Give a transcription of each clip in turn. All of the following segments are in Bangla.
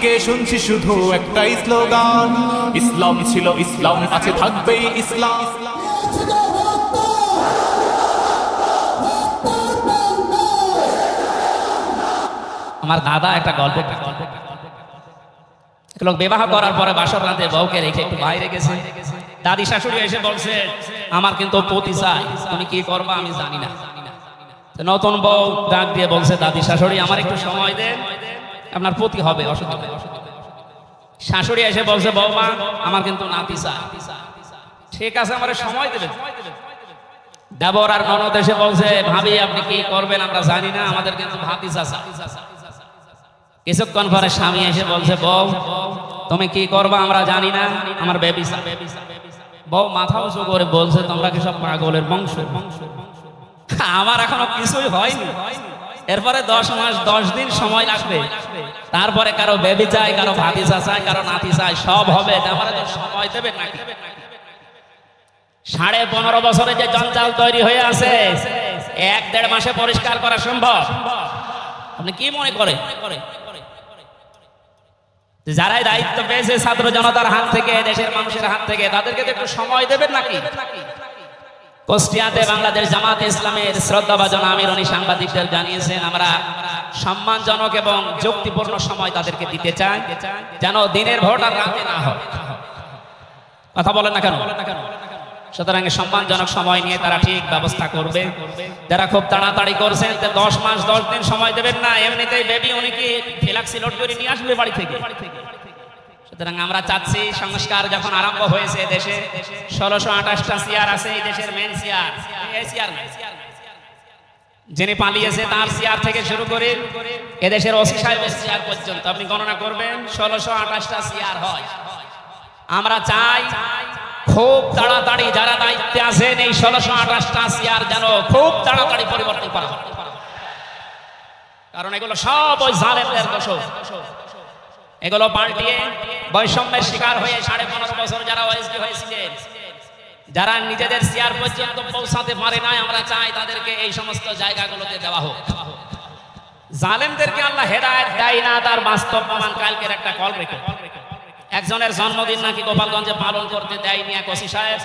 থেকে শুনছি শুধু একটাই স্লোগান, ইসলাম ছিল ইসলাম আছে থাকবে ইসলাম। আমার দাদা একটা গল্প, লোক বিবাহ করার পরে বাসর রাতে বউকে রেখে একটু বাইরে গেছে। দাদি শাশুড়ি এসে বলছে আমার কিন্তু পতি চাই, তুমি কি করবা আমি জানি না। নতুন বউ ডাক দিয়ে বলছে দাদি শাশুড়ি আমার একটু সময় দেন, আপনার পতি হবে, অসুবিধা। শাশুড়ি এসে বলছে বৌমা আমার কিন্তু নাতি চাই। ঠিক আছে আমার সময় দেবেন। দেবর আর ননদ এসে বলছে ভাবি আপনি কি করবেন আমরা জানি না, আমাদের কিন্তু ভাতিজা চাই। কিছুক্ষণ পরে স্বামী এসে বলছে বউ তুমি কি করবা আমরা জানি না, আমার বেবি চাই। বউ মাথা উঁচু করে বলছে তোমরা কি সব পাগলের বংশ? আমার এখনো কিছুই হয়নি, এরপরে 10 মাস 10 দিন সময় লাগবে, তারপরে কারো বেবি চাই, কারো ভাতিজা চাই, কারো নাতি চাই, সব হবে। তারপরে তো সময় দেবেন নাকি? 15.5 বছরে যে জঞ্জাল তৈরি হয়ে আছে 1-1.5 মাসে পরিষ্কার করা সম্ভব? আপনি কি মনে করেন? যারাই দায়িত্ব পেয়েছে ছাত্র জনতার হাত থেকে, দেশের মানুষের হাত থেকে, তাদেরকে তো একটু সময় দেবেন নাকি? কুষ্টিয়াতে বাংলাদেশ জামাতে ইসলামের শ্রদ্ধাভাজন আমির উনি সাংবাদিকদের জানিয়েছেন আমরা সম্মানজনক এবং যুক্তিপূর্ণ সময় তাদেরকে দিতে চাই, যেন দিনের ভোট আর রাতে না হয়। কথা বলেন না কেন? সুতরাং সম্মানজনক সময় নিয়ে তারা ঠিক ব্যবস্থা করবে। যারা খুব তাড়াতাড়ি করছেন 10 মাস 10 দিন সময় দেবেন না, এমনিতেই বেবি উনি কি ফ্লাক্সি লোড করে নিয়ে আসবে বাড়ি থেকে। সুতরাং আমরা চাচ্ছি সংস্কার যখন আরম্ভ হয়েছে দেশে 1628টা চেয়ার আছে, এই দেশের মেন চেয়ার, এই চেয়ার না, যিনি পালিয়েছে তার চেয়ার থেকে শুরু করে এদেশের ওসি সাহেবের চেয়ার পর্যন্ত আপনি গণনা করবেন 1628টা চেয়ার হয়। আমরা চাই খুব তাড়াতাড়ি যারা দায়িত্বে আছেন এই 1628টা চেয়ার যেন খুব তাড়াতাড়ি পরিবর্তন করা হয়, কারণ এগুলো সব ওই জালেমদের দোষ। এগুলো পাল্টিয়ে বৈষম্যের শিকার হয়ে 15.5 বছর যারা ওএসডি হয়েছিলেন, যারা নিজেদের চেয়ার পর্যন্ত পৌঁছাতে পারে নাই, আমরা চাই তাদেরকে এই সমস্ত জায়গাগুলোতে দেওয়া হোক। জালেমদেরকে আল্লাহ হেদায়েত দেয় না, তার বাস্তব প্রমাণ কালকের একটা কল রেখে একজনের জন্মদিন নাকি গোপালগঞ্জে পালন করতে দেয়নি এক ওসি সাহেব,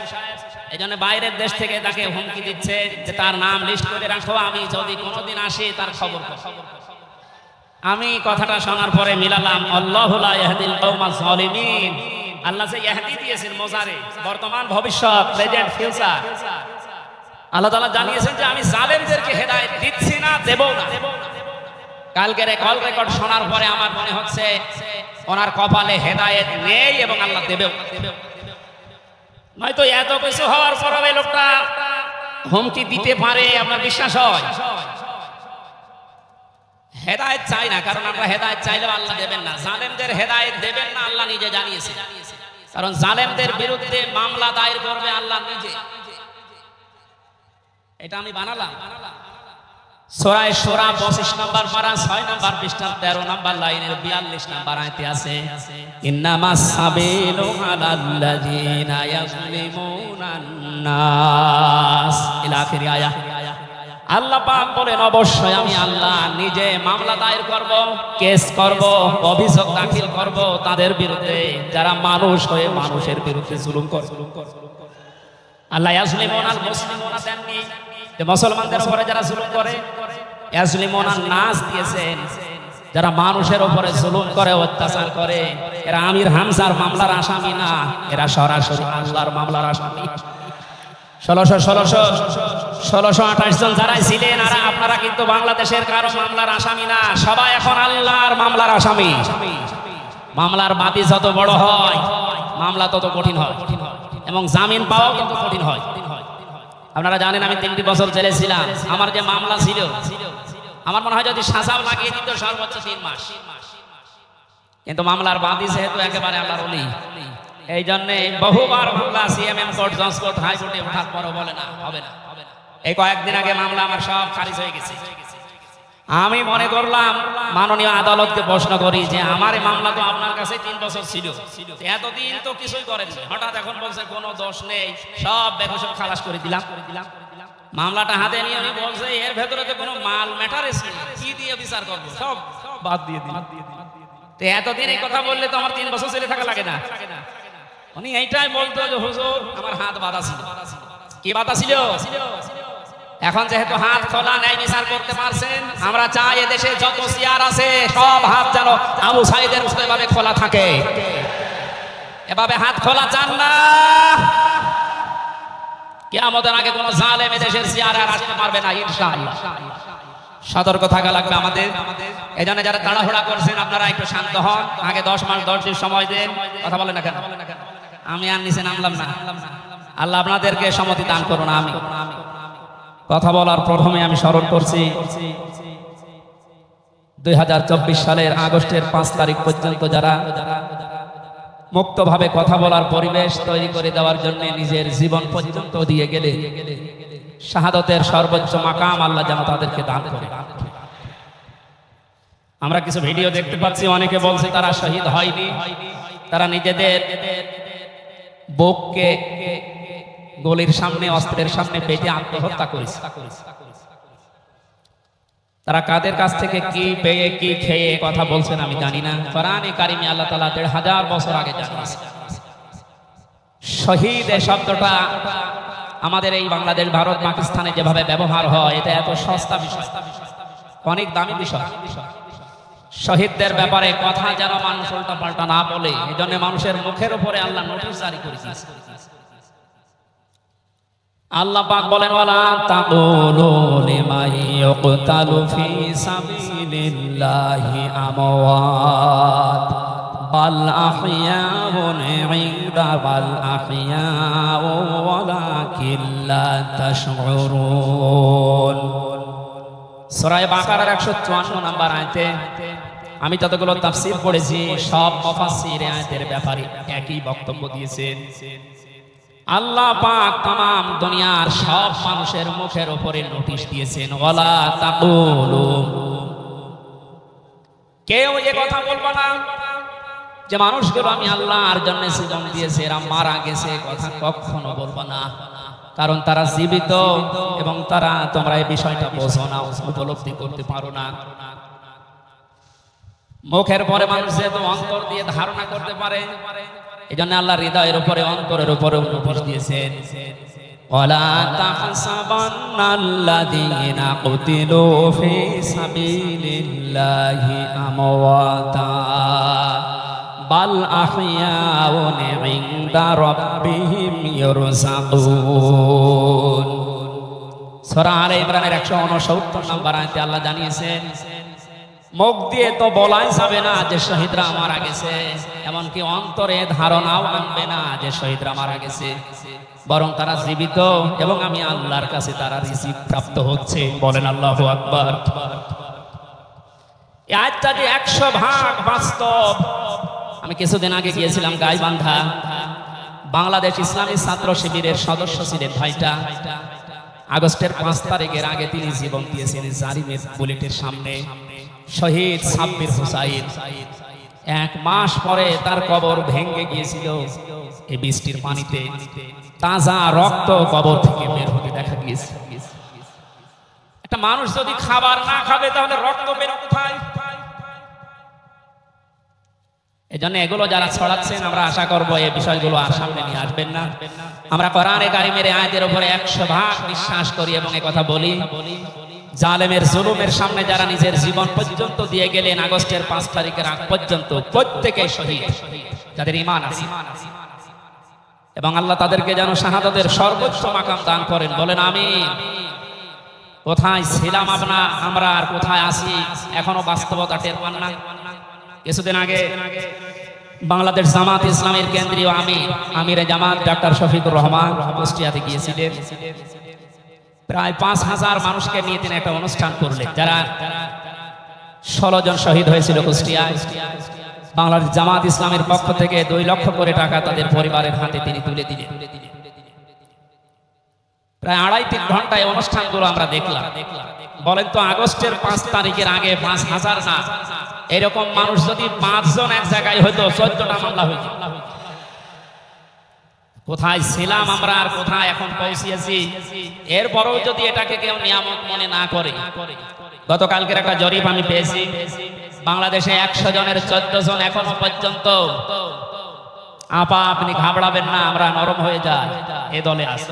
এই জন্য বাইরের দেশ থেকে তাকে হুমকি দিচ্ছে যে তার নাম লিস্ট করে রাখো, আমি যদি কোনোদিন আসি তার খবর। আমি কথাটা শোনার পরে মিলালাম আল্লাহু লা ইয়াহদিল কওমাজ জালিমিন। আল্লাহ যে ইহদি দিয়েছেন মোজারে, বর্তমান ভবিষ্যৎ, প্রেজেন্ট ফিউচার, আল্লাহ তাআলা জানিয়েছেন যে আমি জালেমদেরকে হেদায়েত দিচ্ছি না, দেব না। কালকের কল রেকর্ড শোনার পরে আমার মনে হচ্ছে ওনার কপালে হেদায়েত নেই এবং আল্লাহ দেবেও। নয়তো এত কিছু হওয়ার পরেও এই লোকটা হুমকি দিতে পারে আপনার বিশ্বাস হয়? হেদায়েত চাই না, কারণ আমরা হেদায়েত চাইলেও আল্লাহ দেবেন না। জালেমদের হেদায়েত দেবেন না আল্লাহ নিজে জানিয়েছে, কারণ জালেমদের বিরুদ্ধে মামলা দায়ের করবে আল্লাহ নিজে। এটা আমি বানালাম। সূরা শুরা 25 নম্বর পারা 6 নম্বর পৃষ্ঠা 13 নম্বর লাইনের 42 নম্বর আয়াতে আছে ইন্নামাস সাবিলু আলাল্লাযিনা ইয়াজলিমুনান নাস ইলা আখির আয়াত। আল্লাহ পাক বলেন অবশ্যই আমি আল্লাহ নিজে মামলা দায়ের করব, কেস করব, অভিযোগ দাখিল করব তাদের বিরুদ্ধে যারা মানুষ হয়ে মানুষের বিরুদ্ধে জুলুম করে। আল্লাহ ইয়াজলিমুনাল মুসলিমুনা দেননি যে মুসলমানদের উপরে যারা জুলুম করে, ইয়াজলিমুনান নাস দিয়েছেন যারা মানুষের উপরে জুলুম করে, অত্যাচার করে। এরা আমির হামজার মামলার আসামি না, এরা সরাসরি আল্লাহর মামলার আসামি। 1628 জন যারা ছিলেন আর আপনারা কিন্তু বাংলাদেশের কারো মামলার আসামি না, সবাই এখন আল্লাহর মামলার আসামি। মামলার বাতি যত বড় হয় মামলা তত কঠিন হয় এবং জামিন পাওয়াও কিন্তু কঠিন হয়। আপনারা জানেন আমি 3টি বছর জেলে ছিলাম। আমার যে মামলা ছিল আমার মনে হয় যদি সাজাও লাগিয়ে দিত সর্বোচ্চ 3 মাস, কিন্তু মামলার বাদী যেহেতু একেবারে আল্লাহর ওলি, এই জন্য বহুবার মামলা সিএমএম কোর্ট, জজ কোর্ট, হাইকোর্টে ওঠার পরও বলে না হবে না। এই কয়েকদিন আগে মামলা আমার সব খারিজ হয়ে গেছে। আমি মনে করলাম মাননীয় আদালতকে প্রশ্ন করি যে আমার এই মামলা তো আপনার কাছে 3 বছর ছিল, এতদিন তো কিছুই করেননি, হঠাৎ এখন বলছে কোনো দোষ নেই, সব বেকসুর খালাস করে দিলাম। মামলাটা হাতে নিয়ে উনি বলছে এর ভেতরে তো কোনো মাল ম্যাটার আছে, কি দিয়ে বিচার করবো, সব বাদ দিয়ে দিলাম। তো এতদিন এই কথা বললে তো আমার 3 বছর ছেলে থাকা লাগে না। উনি এইটাই বলতো যে হুজুর আমার হাত বাঁধা ছিল। কি বাঁধা ছিল? এখন যেহেতু হাত খোলা ন্যায় বিচার করতে পারছেন, আমরা চাই এদেশে যত চেয়ার আছে সব হাত যেন আবু সাইদের মতো এভাবে খোলা থাকে। এভাবে হাত খোলা চান না, কিয়ামতের আগে কোন জালেম এদেশের চেয়ারে আর আসতে পারবে না ইনশাআল্লাহ। সতর্ক থাকা লাগবে আমাদের। এজন্য যারা তাড়াহুড়া করছেন আপনারা একটু শান্ত হন। আগে 10 মাস 10 দিন সময় দেন। কথা বলেন না কেন? আমি আর নিচে নামলাম না। আল্লাহ আপনাদেরকে সম্মতি দান করুন। আমি কথা বলার প্রথমে আমি স্মরণ করছি 2024 সালের আগস্টের 5 তারিখ পর্যন্ত যারা মুক্তভাবে কথা বলার পরিবেশ তৈরি করে দেওয়ার জন্য নিজের জীবন পর্যন্ত দিয়ে গেলে শাহাদতের সর্বোচ্চ মাকাম আল্লাহ যেন তাদেরকে দান করে। আমরা কিছু ভিডিও দেখতে পাচ্ছি, অনেকে বলছে তারা শহীদ হয়নি, তারা নিজেদের বুককে গলির সামনে অস্ত্রের সামনে পেটে আত্মহত্যা করেছে। তারা কাদের কাছ থেকে কি পেয়ে কি খেয়ে কথা বলছেন আমি জানি না। কোরআনে কারিমে আল্লাহ তাআলা 1500 বছর আগে জানিয়েছেন। শহীদ এই শব্দটা আমাদের এই বাংলাদেশ, ভারত, পাকিস্তানে যেভাবে ব্যবহার হয়, এটা এত সস্তা বিষয়, অনেক দামি বিষয়। শহীদদের ব্যাপারে কথা যেন মানুষ উল্টা পাল্টা না বলে, এই জন্য মানুষের মুখের উপরে আল্লাহ নোটিশ জারি করেছেন। আল্লাহ পাক বলেন, ওয়ালা তাকুলু লিমান ইউকতালু ফি সাবিলিল্লাহি আমওয়াত বাল আহইয়াউন ইনদা বাল আহইয়াউ ওয়ালাকিন লা তাশউরুন। সূরা বাকারার 154 নম্বর আয়াতে আমি যতগুলো তাফসীর পড়েছি, সব মুফাসসির আয়াতের ব্যাপারে একই বক্তব্য দিয়েছেন। আল্লাহ পাক तमाम দুনিয়ার সব মানুষের মুখের উপরে নোটিশ দিয়েছেন, ওয়ালা তাকুলু, কেউ এই কথা বলবে না যে মানুষগুলো আমি আল্লাহর জন্য জীবন দিয়েছে এরা মারা গেছে, কথা কখনো বলবে না। কারণ তারা জীবিত এবং তারা, তোমরা এই বিষয়টা বোঝো না, উপলব্ধি করতে পারো না। মুখের পরে মানুষ যেহেতু অন্তর দিয়ে ধারণা করতে পারে, এই জন্য আল্লাহ হৃদয়ের উপরে, অন্তরের উপরে নোটিশ দিয়েছেন, ওয়ালা তাহসাবান্নাল্লাযীনা কুতিলু ফি সাবিলিল্লাহি আমওয়াতা বাল আহইয়াউন ইনদা রাব্বিহিম ইরযাকুন। সূরা আলে ইমরানের 169 নম্বর আয়াতে আল্লাহ জানিয়েছেন, মুখ দিয়ে তো বলাই যাবে না যে শহীদরা মারা গেছে, এমনকি অন্তরে ধারণাও আনবে না যে শহীদরা মারা গেছে, বরং তারা জীবিত এবং আমি আল্লাহর কাছে তারা রিজিক প্রাপ্ত হচ্ছে। বলেন আল্লাহু আকবার। এই আয়াতটা যে 100% বাস্তব। আমি কিছুদিন আগে গিয়েছিলাম গাইবান্ধা, বাংলাদেশ ইসলামী ছাত্র শিবিরের সদস্য ছিলেন ভাইটা। আগস্টের 5 তারিখের আগে তিনি জীবন দিয়েছেন জারিমের বুলেটের সামনে। শহীদ সাব্বির হুসাইন, 1 মাস পরে তার কবর ভেঙে গিয়েছিল এই বৃষ্টির পানিতে, তাজা রক্ত কবর থেকে বের হতে দেখা গিয়েছে। একটা মানুষ যদি খাবার না খাবে তাহলে রক্ত বের কোথায়? এজন্য এগুলো যারা ছড়াচ্ছেন, আমরা আশা করব এই বিষয়গুলো আর সামনে নিয়ে আসবেন না। আমরা কোরআনে কারিমের আয়াতের উপরে 100% বিশ্বাস করি এবং এই কথা বলি, জালেমের জুলুমের সামনে যারা নিজের জীবন পর্যন্ত দিয়ে গেলেন আগস্টের 5 তারিখের আগ পর্যন্ত, প্রত্যেকেই শহীদ যাদের ঈমান আছে, এবং আল্লাহ তাদেরকে যেন শাহাদাতের সর্বোচ্চ মাকাম দান করেন। বলেন আমিন। কোথায় ছিলাম আমরা আর কোথায় আছি এখনো বাস্তবতা টের পান না। কিছুদিন আগে বাংলাদেশ জামাত ইসলামের কেন্দ্রীয় আমিরে জামাত ডাক্তার শফিকুর রহমান কুষ্টিয়াতে গিয়েছিলেন। প্রায় 5000 মানুষকে নিয়ে তিনি একটা অনুষ্ঠান করলেন, যারা 16 জন শহীদ হয়েছিল কুষ্টিয়ায়। বাংলাদেশ জামাত ইসলামের পক্ষ থেকে 2 লক্ষ করে টাকা তাদের পরিবারের হাতে তিনি তুলে দিলেন। প্রায় 2.5-3 ঘন্টায় অনুষ্ঠানগুলো আমরা দেখলাম। বলেন তো, আগস্টের 5 তারিখের আগে 5000 না, এরকম মানুষ যদি 5 জন এক জায়গায় হইতো 14টা মামলা হইতো। কোথায় ছিলাম আমরা আর কোথায় এখন পৌঁছিয়েছি, এরপরেও যদি এটাকে কেউ নিয়ামত মনে না করে। গতকালকের একটা জরিপ আমি পেয়েছি, বাংলাদেশে 100 জনের 14 জন এখনো পর্যন্ত। আপা আপনি ঘাবড়াবেন না, আমরা নরম হয়ে যাই, এই দলে আছে।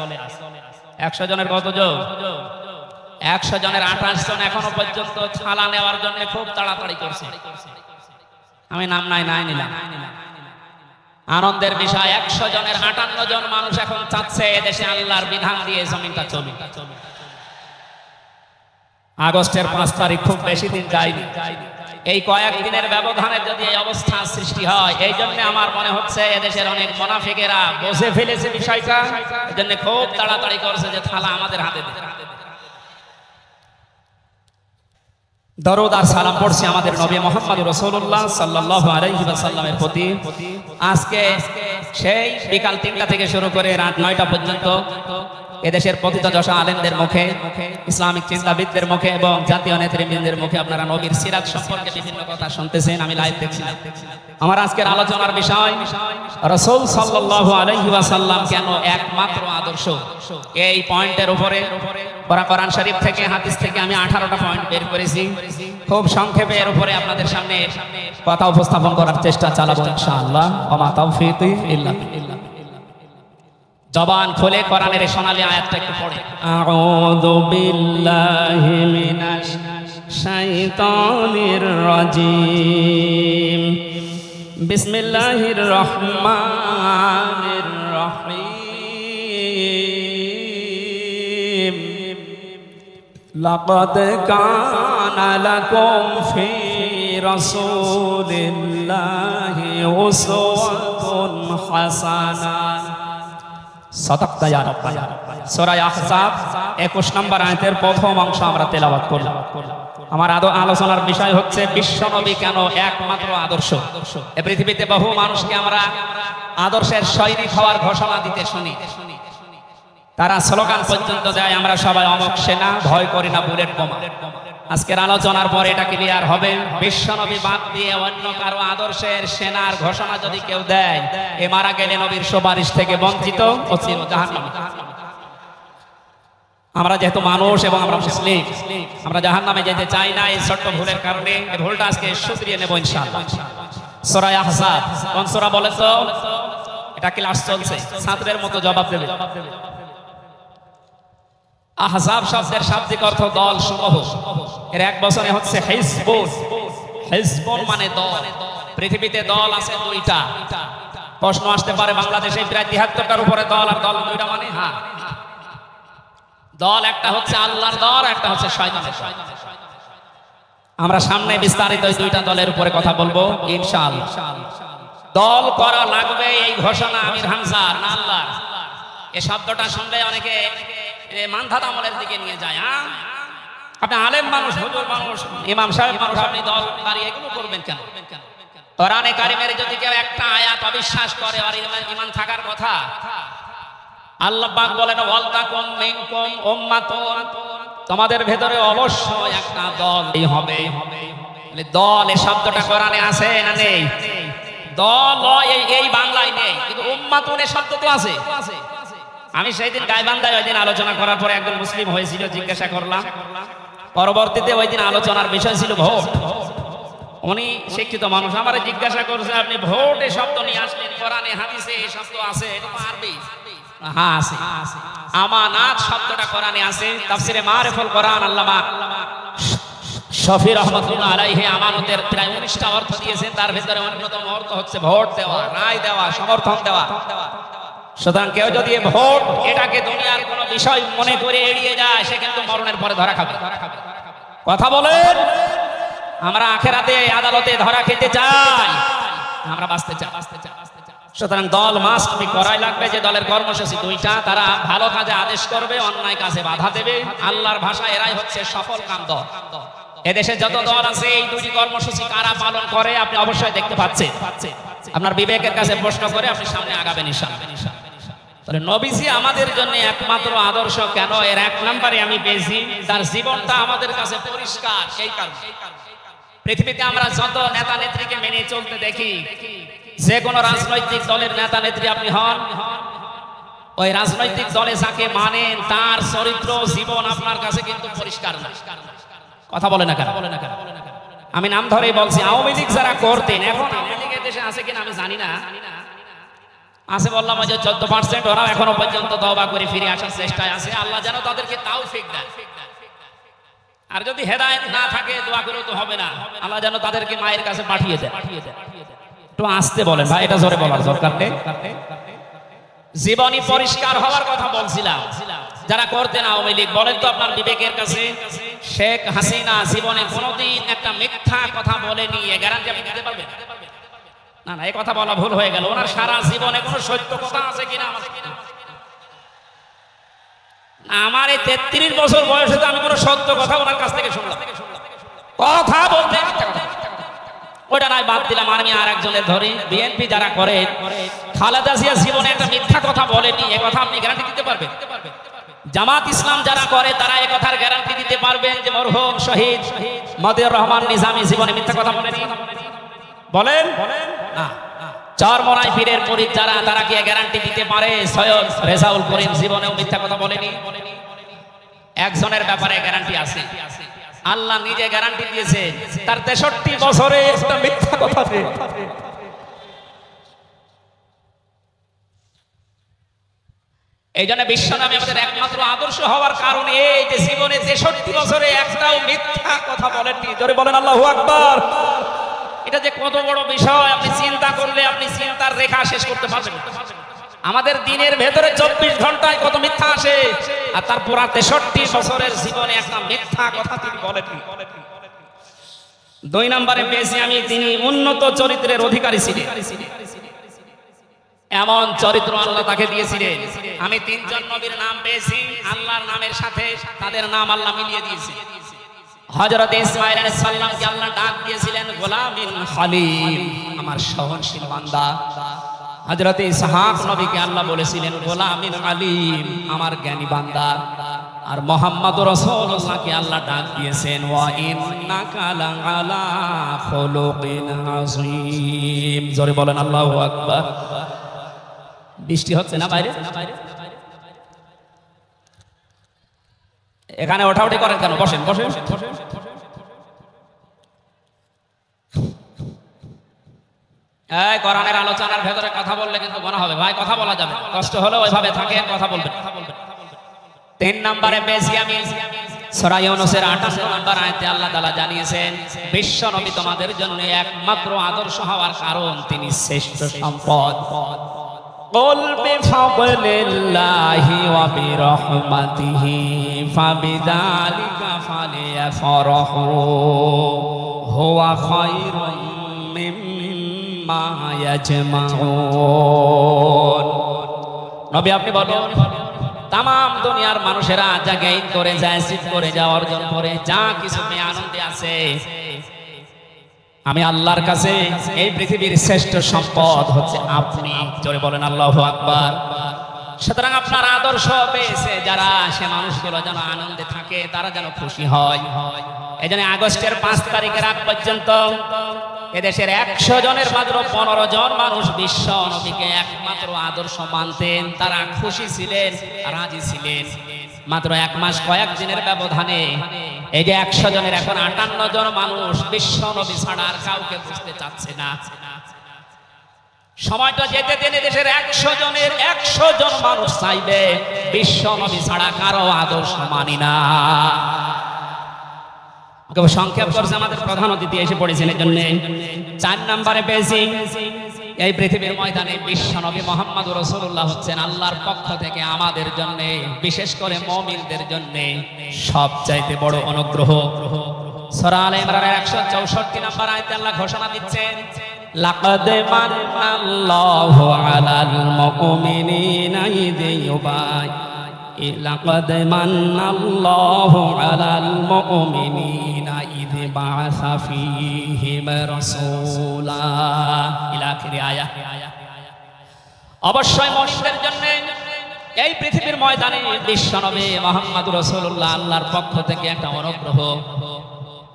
100 জনের কত জন? 100 জনের 28 জন এখনো পর্যন্ত ছালা নেওয়ার জন্য খুব তাড়াতাড়ি করছে। আমি নাম নাই নিলাম। আনন্দের বিষয় 100 জনের 58 জন মানুষ এখন চাচ্ছে এদেশে আল্লাহর বিধান দিয়ে জমিনটা চলুক। আগস্টের 5 তারিখ খুব বেশি দিন যায়নি। এই কয়েকদিনের ব্যবধানে যদি এই অবস্থা সৃষ্টি হয়, এই জন্য আমার মনে হচ্ছে এদেশের অনেক মুনাফিকেরা বুঝে ফেলেছে বিষয়টা, এই জন্য খুব তাড়াতাড়ি করছে যে থালা আমাদের হাতে দে। দরুদ আর সালাম পড়ছি আমাদের নবী মুহাম্মদ রাসূলুল্লাহ সাল্লাল্লাহু আলাইহি ওয়াসাল্লামের প্রতি। আজকে সেই বিকাল 3টা থেকে শুরু করে রাত 9টা পর্যন্ত এদেশের পতিত দশা আলেমদের মুখে, ইসলামিক চিন্তাবিদদের মুখে এবং জাতীয় নেতৃবৃন্দের মুখে আপনারা নবীর সিরাত সম্পর্কে বিভিন্ন কথা শুনতেছেন। আমি লাইভ দেখছিলাম। আমার আজকের আলোচনার বিষয় রাসূল সাল্লাল্লাহু আলাইহি ওয়াসাল্লাম কেন একমাত্র আদর্শ। এই পয়েন্টের উপরে কোরআন শরীফ থেকে, হাদিস থেকে আমি 18টা পয়েন্ট বের করেছি। খুব সংক্ষেপে এর উপরে আপনাদের সামনে কথা উপস্থাপন করার চেষ্টা চালাবো ইনশাআল্লাহ। ওয়া মা তাওফীকি ইল্লা বিল্লাহ। জবান খুলে কোরআনের সোনালী আয়াতটা একটু পড়ে। আউযু বিল্লাহি মিনাশ শাইতানির রাজিম। বিসমিল্লাহির রহমানির রহিম। লাকাদ কানা লাকুম ফি রাসূলিল্লাহি উসওয়াতুন হাসানাহ। সাদাক্তা ইয়া রাব্বানা। সূরা আহজাব 21 নম্বর আয়াতের প্রথম অংশ আমরা তেলাওয়াত করলাম। আমার আলোচনার বিষয় হচ্ছে বিশ্বনবী কেন একমাত্র আদর্শ। এই পৃথিবীতে বহু মানুষকে আমরা আদর্শের সৈনিক হওয়ার ঘোষণা দিতে শুনি। তারা স্লোগান পর্যন্ত দেয়, আমরা সবাই অমক সেনা, ভয় করি না বুলেট বোমা। আজকের আলোচনার পর এটা ক্লিয়ার হবে, বিশ্বনবী বাদ দিয়ে অন্য কারো আদর্শের সেনার ঘোষণা যদি কেউ দেয়, এ মারা গেলে নবীর সুপারিশ থেকে বঞ্চিত ও চির জাহান্নামী। আমরা যেহেতু মানুষ এবং আমরা মুসলিম, আমরা জাহান্নামে যেতে চাই না। এই ছোট্ট ভুলের কারণে এই ভুলটা আজকে শুধরিয়ে নেব ইনশাআল্লাহ। সূরা আহজাব কোন সূরা বলেন তো? এটা ক্লাস চলছে, ছাত্রের মতো জবাব দেবে। আহজাব শব্দের শাব্দিক অর্থ দল সমূহ। এর এক বছরে হচ্ছে হিজবুন। হিজবুন মানে দল। পৃথিবীতে দল আছে 2টা। প্রশ্ন আসতে পারে বাংলাদেশে প্রায় 73টার উপরে দল, আর দল 2টা মানে? হ্যাঁ, দল একটা হচ্ছে আল্লাহর দল, একটা হচ্ছে শয়তানের দল। আমরা সামনে বিস্তারিত এই 2টা দলের উপরে কথা বলবো ইনশাআল্লাহ। দল করা লাগবে এই ঘোষণা আমির হামজার না আল্লাহর? এই শব্দটা শুনলে অনেকে মানধাত আমলের দিকে নিয়ে যায়। আপনি আলেম মানুষ, হুজুর মানুষ, ইমাম সাহেব মানুষ, আপনি দল দাঁড়িয়ে এগুলো করবেন কেন? কোরআনে কারিমের যদি কেউ একটা আয়াত অবিশ্বাস করে আর ঈমান থাকার কথা, আল্লাহ পাক বলেন ওয়ালতাকুম মিনকুম উম্মাতুন, তোমাদের ভেতরে অবশ্যই একটা দল হবে। দল এই শব্দটা কোরআনে আছে না নেই? দল এই বাংলায় নেই, কিন্তু উম্মাতুন এই শব্দ তো আছে। আমি সেই দিন গাইবান্ধায় ওই দিন আলোচনা করার পরে একজন মুসলিম হয়েছিল, জিজ্ঞাসা করলাম। পরবর্তীতে ওই দিন আলোচনার বিষয় ছিল ভোট। উনি শিক্ষিত মানুষ, আমারে জিজ্ঞাসা করছে আপনি ভোট এই শব্দ নিয়ে আসলেন, কোরআনে হাদিসে এই শব্দ আছে? এটা তো আরবি। হ্যাঁ আছে। আমানাত শব্দটা কোরআনে আছে। তাফসিরে মারিফুল কোরআন আল্লামা শফি রহমাতুল্লাহ আলাইহি আমানতের প্রায় 19টা অর্থ দিয়েছেন। তার ভিতরে অন্যতম অর্থ হচ্ছে ভোট দেওয়া, রায় দেওয়া, সমর্থন দেওয়া। সুতরাং কেউ যদি ভোট এটাকে দুনিয়ার কোন বিষয় মনে করে এড়িয়ে যায়, সে কিন্তু মরণের পরে ধরা খাবে। কথা বলেন, আমরা আখেরাতে আদালতে ধরা খেতে চাই, আমরা বাঁচতে চাই। সুতরাং দল মাস্ট বি করাই লাগবে। যে দলের কর্মসূচি 2টা, তারা ভালো কাজে আদেশ করবে, অন্যায় কাজে বাধা দেবে। আল্লাহর ভাষায় এরাই হচ্ছে সফল কাম দল। এদেশে যত দল আছে এই 2টি কর্মসূচি কারা পালন করে আপনি অবশ্যই দেখতে পাচ্ছেন। আপনার বিবেকের কাছে প্রশ্ন করে আপনি সামনে আগাবেন ইনশাআল্লাহ। তাহলে নবীজি আমাদের জন্য একমাত্র আদর্শ কেন? এর 1 নম্বরে আমি পেয়েছি তার জীবনটা আমাদের কাছে পরিষ্কার। এই কারণে পৃথিবীতে আমরা যত নেতা নেত্রীকে মেনে চলতে দেখি, যে কোনো রাজনৈতিক দলের নেতা নেত্রী আপনি হন, ওই রাজনৈতিক দলে যাকে মানেন তার চরিত্র জীবন আপনার কাছে কিন্তু পরিষ্কার না। কথা বলে না কেন? আমি নাম ধরেই বলছি, আওয়ামী লীগ যারা করতেন, এখন আওয়ামী লীগের দেশে আছে কিনা আমি জানি না, আছে বললাম যে 14%, ওরাও এখনো পর্যন্ত তওবা করে ফিরে আসার চেষ্টায় আছে। আল্লাহ যেন তাদেরকে তাওফিক দেয়। আর যদি হেদায়েত না থাকে দোয়া করেও তো হবে না, আল্লাহ যেন তাদেরকে মায়ের কাছে পাঠিয়ে দেয়। একটু আসতে বলেন ভাই, এটা জোরে বলার দরকার নেই। জীবনী পরিষ্কার হওয়ার কথা বলছিলাম। যারা করতেন আওয়ামী লীগ, বলেন তো আপনার বিবেকের কাছে শেখ হাসিনা জীবনে কোনোদিন একটা মিথ্যা কথা বলেনি, এ গ্যারান্টি আপনি দিতে পারবেন? না না, এই কথা বলা ভুল হয়ে গেল। ওনার সারা জীবনে কোনো সত্য কথা আছে কিনা আমার এই 33 বছর বয়সে তো আমি কোনো সত্য কথা ওনার কাছ থেকে শুনলাম। কথা বলতে ওটা নয়, বাদ দিলাম। আমি আর একজনের ধরি, বিএনপি যারা করে, খালেদা জিয়া জীবনে একটা মিথ্যা কথা বলেনি, এ কথা আপনি গ্যারান্টি দিতে পারবেন? জামাত ইসলাম যারা করে তারা এ কথার গ্যারান্টি দিতে পারবেন যে মরহুম শহীদ মতিউর রহমান নিজামী জীবনে মিথ্যা কথা বলেনি? বলেন না। চরমোনাই পীরের মুরিদ যারা, তারা কি গ্যারান্টি দিতে পারে সৈয়দ রেজাউল করিম জীবনেও মিথ্যা কথা বলেনি? একজনের ব্যাপারে গ্যারান্টি আছে, আল্লাহ নিজে গ্যারান্টি দিয়েছে, তার 63 বছরে একটা মিথ্যা কথা নেই। এই জন্য বিশ্বনবী আমাদের একমাত্র আদর্শ হওয়ার কারণ এই যে জীবনে 63 বছরে একটাও মিথ্যা কথা বলেননি। জোরে বলেন আল্লাহু আকবার। এটা যে কত বড় বিষয় আপনি চিন্তা করলে আপনি চিন্তার রেখা শেষ করতে পারবেন। আমাদের দিনের ভেতরে 24 ঘন্টায় কত মিথ্যা আসে, আর তার পুরা 63 বছরের জীবনে একটা মিথ্যা কথা তিনি বলেননি। 2 নম্বরে পেয়েছি আমি, তিনি উন্নত চরিত্রের অধিকারী ছিলেন। এমন চরিত্র আল্লাহ তাকে দিয়েছিলেন। আমি 3 জন নবীর নাম পেয়েছি, আল্লাহর নামের সাথে তাদের নাম আল্লাহ মিলিয়ে দিয়েছে। হযরত ইসমাঈল আলাইহিস সালামকে আল্লাহ ডাক দিয়েছিলেন গোলামিন খলিল, আমার সহনশীল বান্দা। হযরত ইসহাক নবীকে আল্লাহ বলেছিলেন গোলামিন আলিম, আমার জ্ঞানী বান্দা। আর মুহাম্মদুর রাসূলুল্লাহকে আল্লাহ ডাক দিয়েছেন ওয়া ইন্নাকা লাআলা খুলুকিন আযীম। জোরে বলেন আল্লাহু আকবার। বৃষ্টি হচ্ছে না বাইরে? এখানে ওঠাউঠি করেন কেন? বসেন বসেন। এই কোরআনের আলোচনার ভেতরে কথা বললে কিন্তু গুনাহ হবে ভাই, কথা বলা যাবে, কষ্ট হলে ওইভাবে থাকে, কথা বলবেন। 3 নম্বরে পেয়েছি আমি সূরা ইউনূসের 58 নম্বর আয়াতে আল্লাহ তাআলা জানিয়েছেন বিশ্ব নবী তোমাদের জন্য একমাত্র আদর্শ হওয়ার কারণ তিনি শ্রেষ্ঠ সম্পদ। قل بفضل الله وبرحمته فبذلك فليفرحوا هو خير مما يجمعون। নবী আপনি বলেন তাম দুনিয়ার মানুষেরা যা গাইন করে যায়, সিদ্ধ করে যা অর্জন করে, যা কিছু আনন্দে আছে, আমি আল্লাহর কাছে এই পৃথিবীর শ্রেষ্ঠ সম্পদ হচ্ছে আপনি। জোরে বলেন আল্লাহু আকবার। সুতরাং আপনার আদর্শ পেয়েছে যারা, সে মানুষগুলো যেন আনন্দে থাকে, তারা যেন খুশি হয়। এই জন্য আগস্টের 5 তারিখের আগ পর্যন্ত এদেশের 100 জনের মাত্র 15 জন মানুষ বিশ্ব নবীকে একমাত্র আদর্শ মানতেন, তারা খুশি ছিলেন, রাজি ছিলেন। মাত্র 1 মাস কয়েক দিনের ব্যবধানে এই যে 100 জনের এখন 58 জন মানুষ বিশ্ব নবী ছাড়া আর কাউকে বুঝতে চাচ্ছে না। সময়টা যেতে দিনে দেশের 100 জনের 100 জন মানুষ চাইবে বিশ্ব নবী ছাড়া কারো আদর্শ মানি না। সংক্ষেপ করছে আমাদের প্রধান অতিথি এসে পড়েছেন, এই জন্য 4 নম্বরে পেয়েছি এই পৃথিবীর ময়দানে বিশ্ব নবী মুহাম্মদুর রাসূলুল্লাহ হচ্ছেন আল্লাহর পক্ষ থেকে আমাদের জন্য, বিশেষ করে মুমিনদের জন্য সবচাইতে বড় অনুগ্রহ। সূরা আলে ইমরানের 164 নম্বর আয়াতে আল্লাহ ঘোষণা দিচ্ছেন লাকাদ মান্নাল্লাহু আলাল মুমিনিনা ইয লাকাদ মান্নাল্লাহু আলাল মুমিনিনা ইয বা'আসা ফীহিম রাসূলা ইলা আখির আয়াত। অবশ্যই মুমিনদের জন্য এই পৃথিবীর ময়দানে বিশ্বনবী মুহাম্মদুর রাসূলুল্লাহ আল্লাহর পক্ষ থেকে একটা অনুগ্রহ।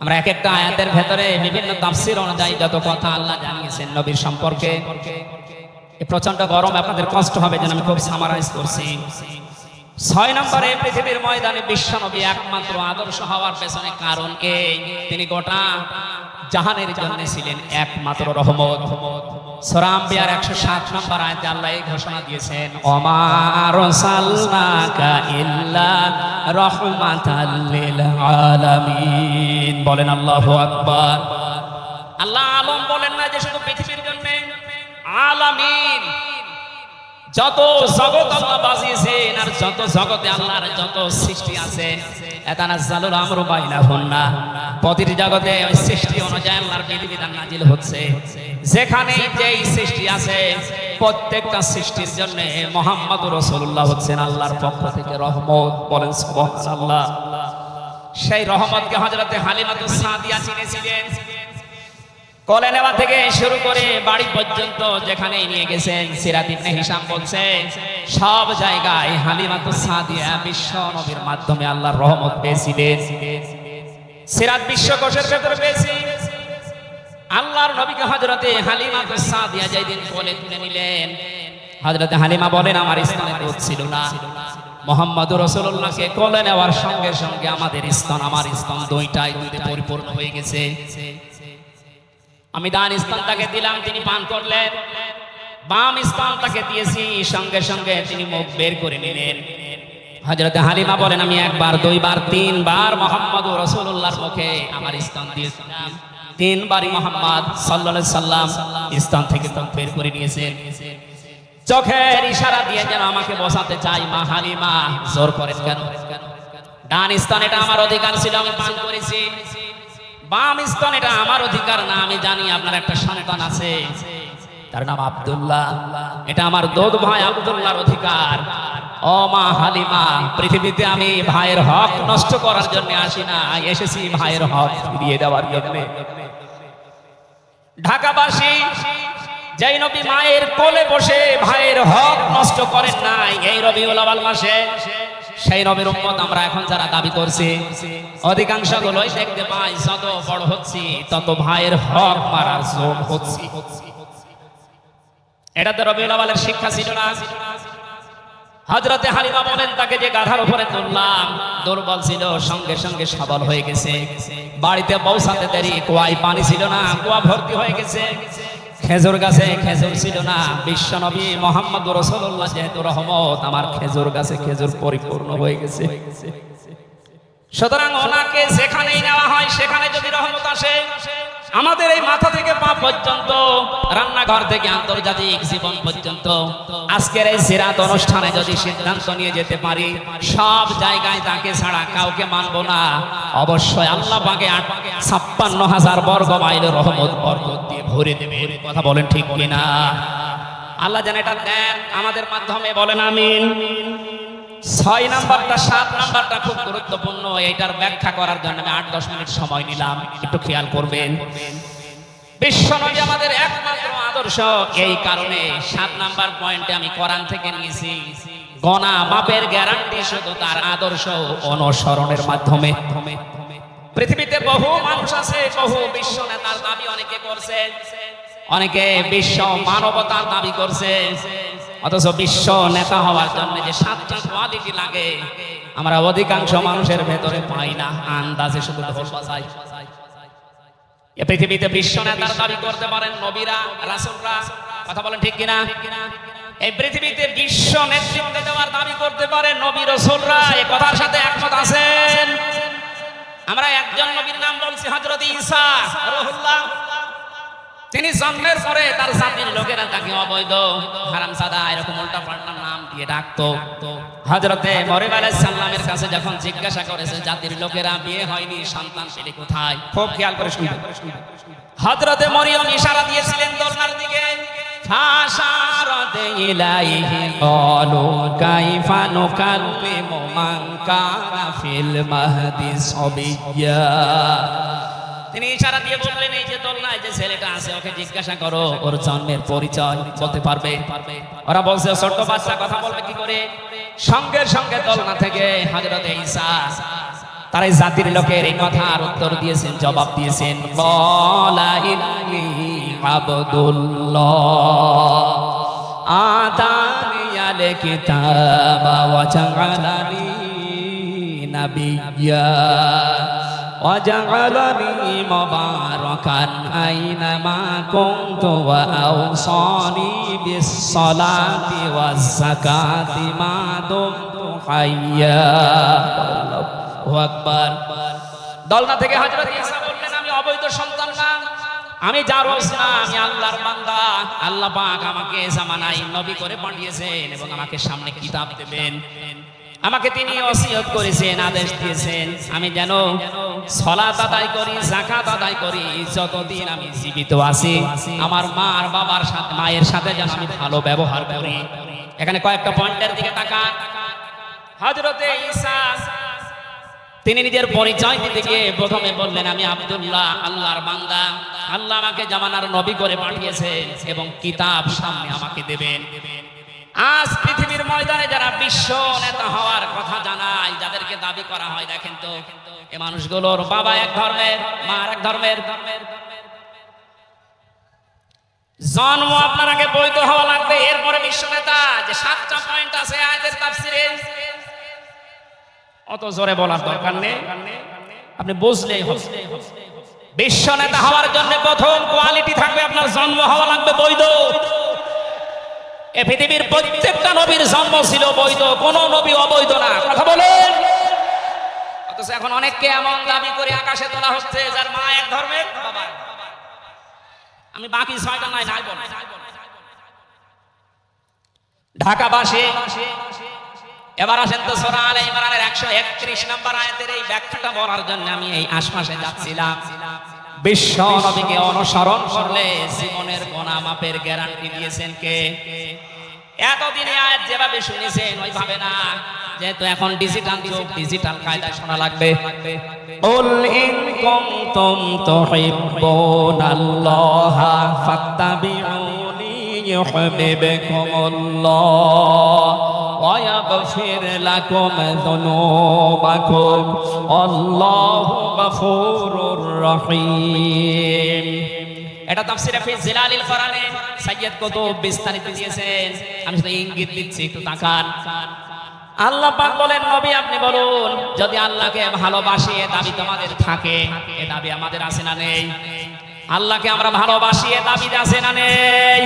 আমরা এক একটা আয়াতের ভেতরে বিভিন্ন তাফসীর অনুযায়ী যত কথা আল্লাহ জানিয়েছেন নবীর সম্পর্কে, এই প্রচন্ড গরম আপনাদের কষ্ট হবে যেন আমি খুব সামারাইজ করছি। 6 নম্বরে পৃথিবীর ময়দানে বিশ্বনবী একমাত্র আদর্শ হওয়ার পেছনে কারণ এই, তিনি গোটা জাহানের জন্য ছিলেন একমাত্র রহমত। সূরা আম্বিয়ার 107 নম্বর আয়াতে আল্লাহ এই ঘোষণা দিয়েছেন, ওমা আরসালনাকা ইল্লা রাহমাতাল লিল আলামিন। বলেন আল্লাহু আকবার। আল্লাহ আলম বলেন না যে শুধু পৃথিবীর জন্য, আলামিন যত জগৎ আল্লাহ বাজিয়েছেন আর যত জগতে আল্লাহর যত সৃষ্টি আছে, এতানাজ্জালুল আমরু বাইনাহুন্না, প্রতিটি জগতে ওই সৃষ্টি অনুযায়ী আল্লাহর বিধিবিধান নাজিল হচ্ছে। যেখানে যেই সৃষ্টি আছে প্রত্যেকটা সৃষ্টির জন্য মুহাম্মদুর রাসূলুল্লাহ হচ্ছেন আল্লাহর পক্ষ থেকে রহমত। বলেন সুবহানাল্লাহ। সেই রহমতকে হযরতে হালিমাতুস সাদিয়া চিনেছিলেন। কোলে নেওয়া থেকে শুরু করে বাড়ি পর্যন্ত যেখানে নিয়ে গেছেন, সিরাত ইবনে হিশাম বলছে সব জায়গায় হালিমাতুস সাদিয়া বিশ্ব নবীর মাধ্যমে আল্লাহর রহমত পেয়েছিলেন। সিরাত বিশ্বকোষের ভেতরে পেয়েছি আল্লাহর নবীকে হযরতে হালিমাতুস সাদিয়া যেদিন কোলে তুলে নিলেন, হযরতে হালিমা বলেন আমার স্তনে দুধ ছিল না। মুহাম্মদুর রাসূলুল্লাহকে কোলে নেওয়ার সঙ্গে সঙ্গে আমাদের স্তন, আমার স্তন দুইটাই দুধে পরিপূর্ণ হয়ে গেছে। আমি ডান স্তন তাকে দিলাম, তিনি পান করলেন। বাম স্তন তাকে দিয়েছি, সঙ্গে সঙ্গে তিনি মুখ বের করে নিলেন। হযরতে হালিমা বলেন আমি একবার, দুইবার, তিনবার মুহাম্মদুর রাসূলুল্লাহর মুখে আমার স্তন দিয়েছিলাম। তিনবারই মুহাম্মদ সাল্লাল্লাহু আলাইহি সাল্লাম স্তন থেকে মুখ বের করে নিয়েছেন। চোখের ইশারা দিয়ে যেন আমাকে বসাতে চাই, মা হালিমা জোর করেন কেন? ডান স্তন এটা আমার অধিকার ছিল, আমি পান করেছি। বাম স্তন এটা আমার অধিকার না। আমি জানি আপনার একটা সন্তান আছে, তার নাম আব্দুল্লাহ, এটা আমার দুধ ভাই আব্দুল্লাহর অধিকার। ও মা হালিমা, পৃথিবীতে আমি ভাইয়ের হক নষ্ট করার জন্য আসি না, এসেছি ভাইয়ের হক ফিরিয়ে দেওয়ার জন্য। ঢাকাবাসী যেই নবী মায়ের কোলে বসে ভাইয়ের হক নষ্ট করেন নাই এই রবিউল আউয়াল মাসে, সেই নবীর উম্মত আমরা এখন যারা দাবি করছি অধিকাংশ গুলোই দেখতে পাই যত বড় হচ্ছি তত ভাইয়ের হক মারার জোর হচ্ছি। এটা তো রবিউল আউয়ালের শিক্ষা ছিল না। হযরতে হালিমা বলেন তাকে যে গাধার উপরে তুললাম, দুর্বল ছিল, সঙ্গে সঙ্গে সবল হয়ে গেছে। বাড়িতে পৌঁছাতে দেরি, কুয়ায় পানি ছিল না, কুয়া ভর্তি হয়ে গেছে। খেজুর গাছে খেজুর ছিল না, বিশ্ব নবী মুহাম্মদুর রাসূলুল্লাহ যেহেতু রহমত, আমার খেজুর গাছে খেজুর পরিপূর্ণ হয়ে গেছে। সুতরাং ওনাকে যেখানেই নেওয়া হয় সেখানে যদি রহমত আসে, আমাদের এই মাথা থেকে পা পর্যন্ত, রান্নাঘর থেকে আন্তর্জাতিক জীবন পর্যন্ত, আজকের এই সিরাত অনুষ্ঠানে যদি সিদ্ধান্ত নিয়ে যেতে পারি সব জায়গায় তাকে ছাড়া কাউকে মানব না, অবশ্যই আল্লাহ পাকে ৫৬,০০০ বর্গ মাইল রহমত বরকত দিয়ে ভরে দেবে। কথা বলেন ঠিক কিনা? আল্লাহ যেন এটা দেন আমাদের মাধ্যমে, বলেন আমিন। ৬ নাম্বারটা ৭ নাম্বারটা খুব গুরুত্বপূর্ণ, এইটার ব্যাখ্যা করার জন্য আমি ৮-১০ মিনিট সময় নিলাম, একটু খেয়াল করবেন। বিশ্বনবী আমাদের একমাত্র আদর্শ, এই কারণে ৭ নাম্বার পয়েন্টে আমি কোরআন থেকে নিয়েছি, গনা মাপের গ্যারান্টি শুধু তার আদর্শ অনুসরণের মাধ্যমে। পৃথিবীতে বহু মানুষ আছে, বহু বিশ্ব নেতার দাবি অনেকে করছে, অনেকে বিশ্ব মানবতার দাবি করছে, অথচ বিশ্ব নেতা হওয়ার জন্য যে ৭টা কোয়ালিটি লাগে আমরা অধিকাংশ মানুষের ভেতরে পাই না, আন্দাজে শুধু ঢোল বাজাই। এই পৃথিবীতে বিশ্ব নেতার দাবি করতে পারেন নবীরা, রাসূলরা, কথা বলেন ঠিক কিনা? এই পৃথিবীতে বিশ্ব নেতৃত্ব দেওয়ার দাবি করতে পারেন নবী রাসূলরা, এই কথার সাথে একমত আছেন? আমরা একজন নবীর নাম বলছি, হযরত ঈসা রূহুল্লাহ। তিনি জন্মের পরে তার জাতির লোকেরা তাকে অবৈধ, হারামজাদা, এরকম উল্টা পাল্টা নাম দিয়ে ডাকতো। হযরতে মরিয়ম আলাইহিস সালামের কাছে যখন জিজ্ঞাসা করেছে জাতির লোকেরা বিয়ে হয়নি, সন্তান পেলে কোথায়, খুব খেয়াল করে শুনবেন। হযরতে মরিয়ম ইশারা দিয়েছিলেন দোলনার দিকে, ফাশারাত ইলাইহি ক্বালু কাইফা নুকাল্লিমু মান কানা ফিল মাহদি সাবিয়্যা। তিনি ইশারা দিয়ে বললেন এই যে দোলনায় যে ছেলেটা আছে ওকে জিজ্ঞাসা করো ওর জন্মের পরিচয় বলতে পারবে। ওরা বলছে ছোট বাচ্চা কথা বলবে কি করে? সঙ্গে সঙ্গে দোলনা থেকে হযরতে ঈসা তার এই জাতির লোকের এই কথার উত্তর দিয়েছেন, জবাব দিয়েছেন, ক্বালা ইন্নী আবদুল্লাহ আতানিয়াল কিতাবা ওয়া জাআলানি নাবিয়্যা। وجعلني مباركا أينما كنت وأوصاني بالصلاة والزكاة ما دمت حيا الله أكبر দলনা থেকে হযরত ঈসা বললেন আমি অবৈধ সন্তান না, আমি জারজ না, আমি আল্লাহর বান্দা। আল্লাহ পাক আমাকে জামানায় নবী করে পাঠিয়েছেন এবং আমাকে সামনে কিতাব দেবেন। আমাকে তিনি ওসিয়ত করেছেন, আদেশ দিয়েছেন আমি যেন সালাত আদায় করি, যাকাত আদায় করি, যতদিন আমি জীবিত আছি আমার মা আর বাবার সাথে, মায়ের সাথে যেন আমি ভালো ব্যবহার করি। এখানে কয়েকটা পয়েন্টের দিকে তাকান। হযরতে ঈসা তিনি নিজের পরিচয় দিতে গিয়ে প্রথমে বললেন আমি আব্দুল্লাহ, আল্লাহর বান্দা। আল্লাহ আমাকে জামানার নবী করে পাঠিয়েছেন এবং কিতাব সামনে আমাকে দেবেন। আজ পৃথিবীর ময়দানে যারা বিশ্ব নেতা হওয়ার কথা জানায়, যাদেরকে দাবি করা হয়, দেখেন তো এই মানুষগুলোর বাবা এক ধর্মের, মা এক ধর্মের, জন্ম আপনার আগে বৈধ হওয়া লাগবে, এরপরে বিশ্ব নেতা। যে 7টা পয়েন্ট আছে আয়াতের তাফসীরে, অত জোরে বলার দরকার নেই, আপনি বুঝলেই হবে। বিশ্ব নেতা হওয়ার জন্য প্রথম কোয়ালিটি থাকবে আপনার জন্ম হওয়া লাগবে বৈধ। এই পৃথিবীর প্রত্যেকটা নবীর জন্ম ছিল বৈধ, কোন নবী অবৈধ না। কথা বলেন। অথচ এখন অনেককে এমন দাবি করে আকাশে তোলা হচ্ছে যার মা এক ধর্মের, বাবা। আমি বাকি 6টা নাই বল। ঢাকাবাসী এবার আসেন তো সূরা আলে ইমরানের 131 নম্বর আয়াতের এই ব্যাখ্যাটা বলার জন্য আমি এই আশপাশে যাচ্ছিলাম। বিশ্ব নবীকে অনুসরণ করলে জীবনের গুনাহ মাপের গ্যারান্টি দিয়েছেন কে? এতদিনে আয়াত যেভাবে শুনেছেন ওইভাবে না, যেহেতু এখন ডিজিটাল যুগ, ডিজিটাল কায়দায় শোনা লাগবে। কুল ইন কুনতুম তুহিব্বুনাল্লাহা ফাত্তাবিউনি ইউহিব্বুকুমুল্লাহ ওয়া ইয়াগফির লাকুম যুনুবাকুম আল্লাহু গফুরুর রহিম। এটা তাফসীরে ফি জিলালিল কোরআনে সাইয়্যিদ কুতুব বিস্তারিত দিয়েছেন, আমি শুধু ইঙ্গিত দিচ্ছি, একটু তাকান। আল্লাহ পাক বলেন নবী আপনি বলুন, যদি আল্লাহকে ভালোবাসি এ দাবি তোমাদের থাকে, এ দাবি আমাদের আছে না নেই? আল্লাহকে আমরা ভালোবাসি এ দাবি আছে না নেই?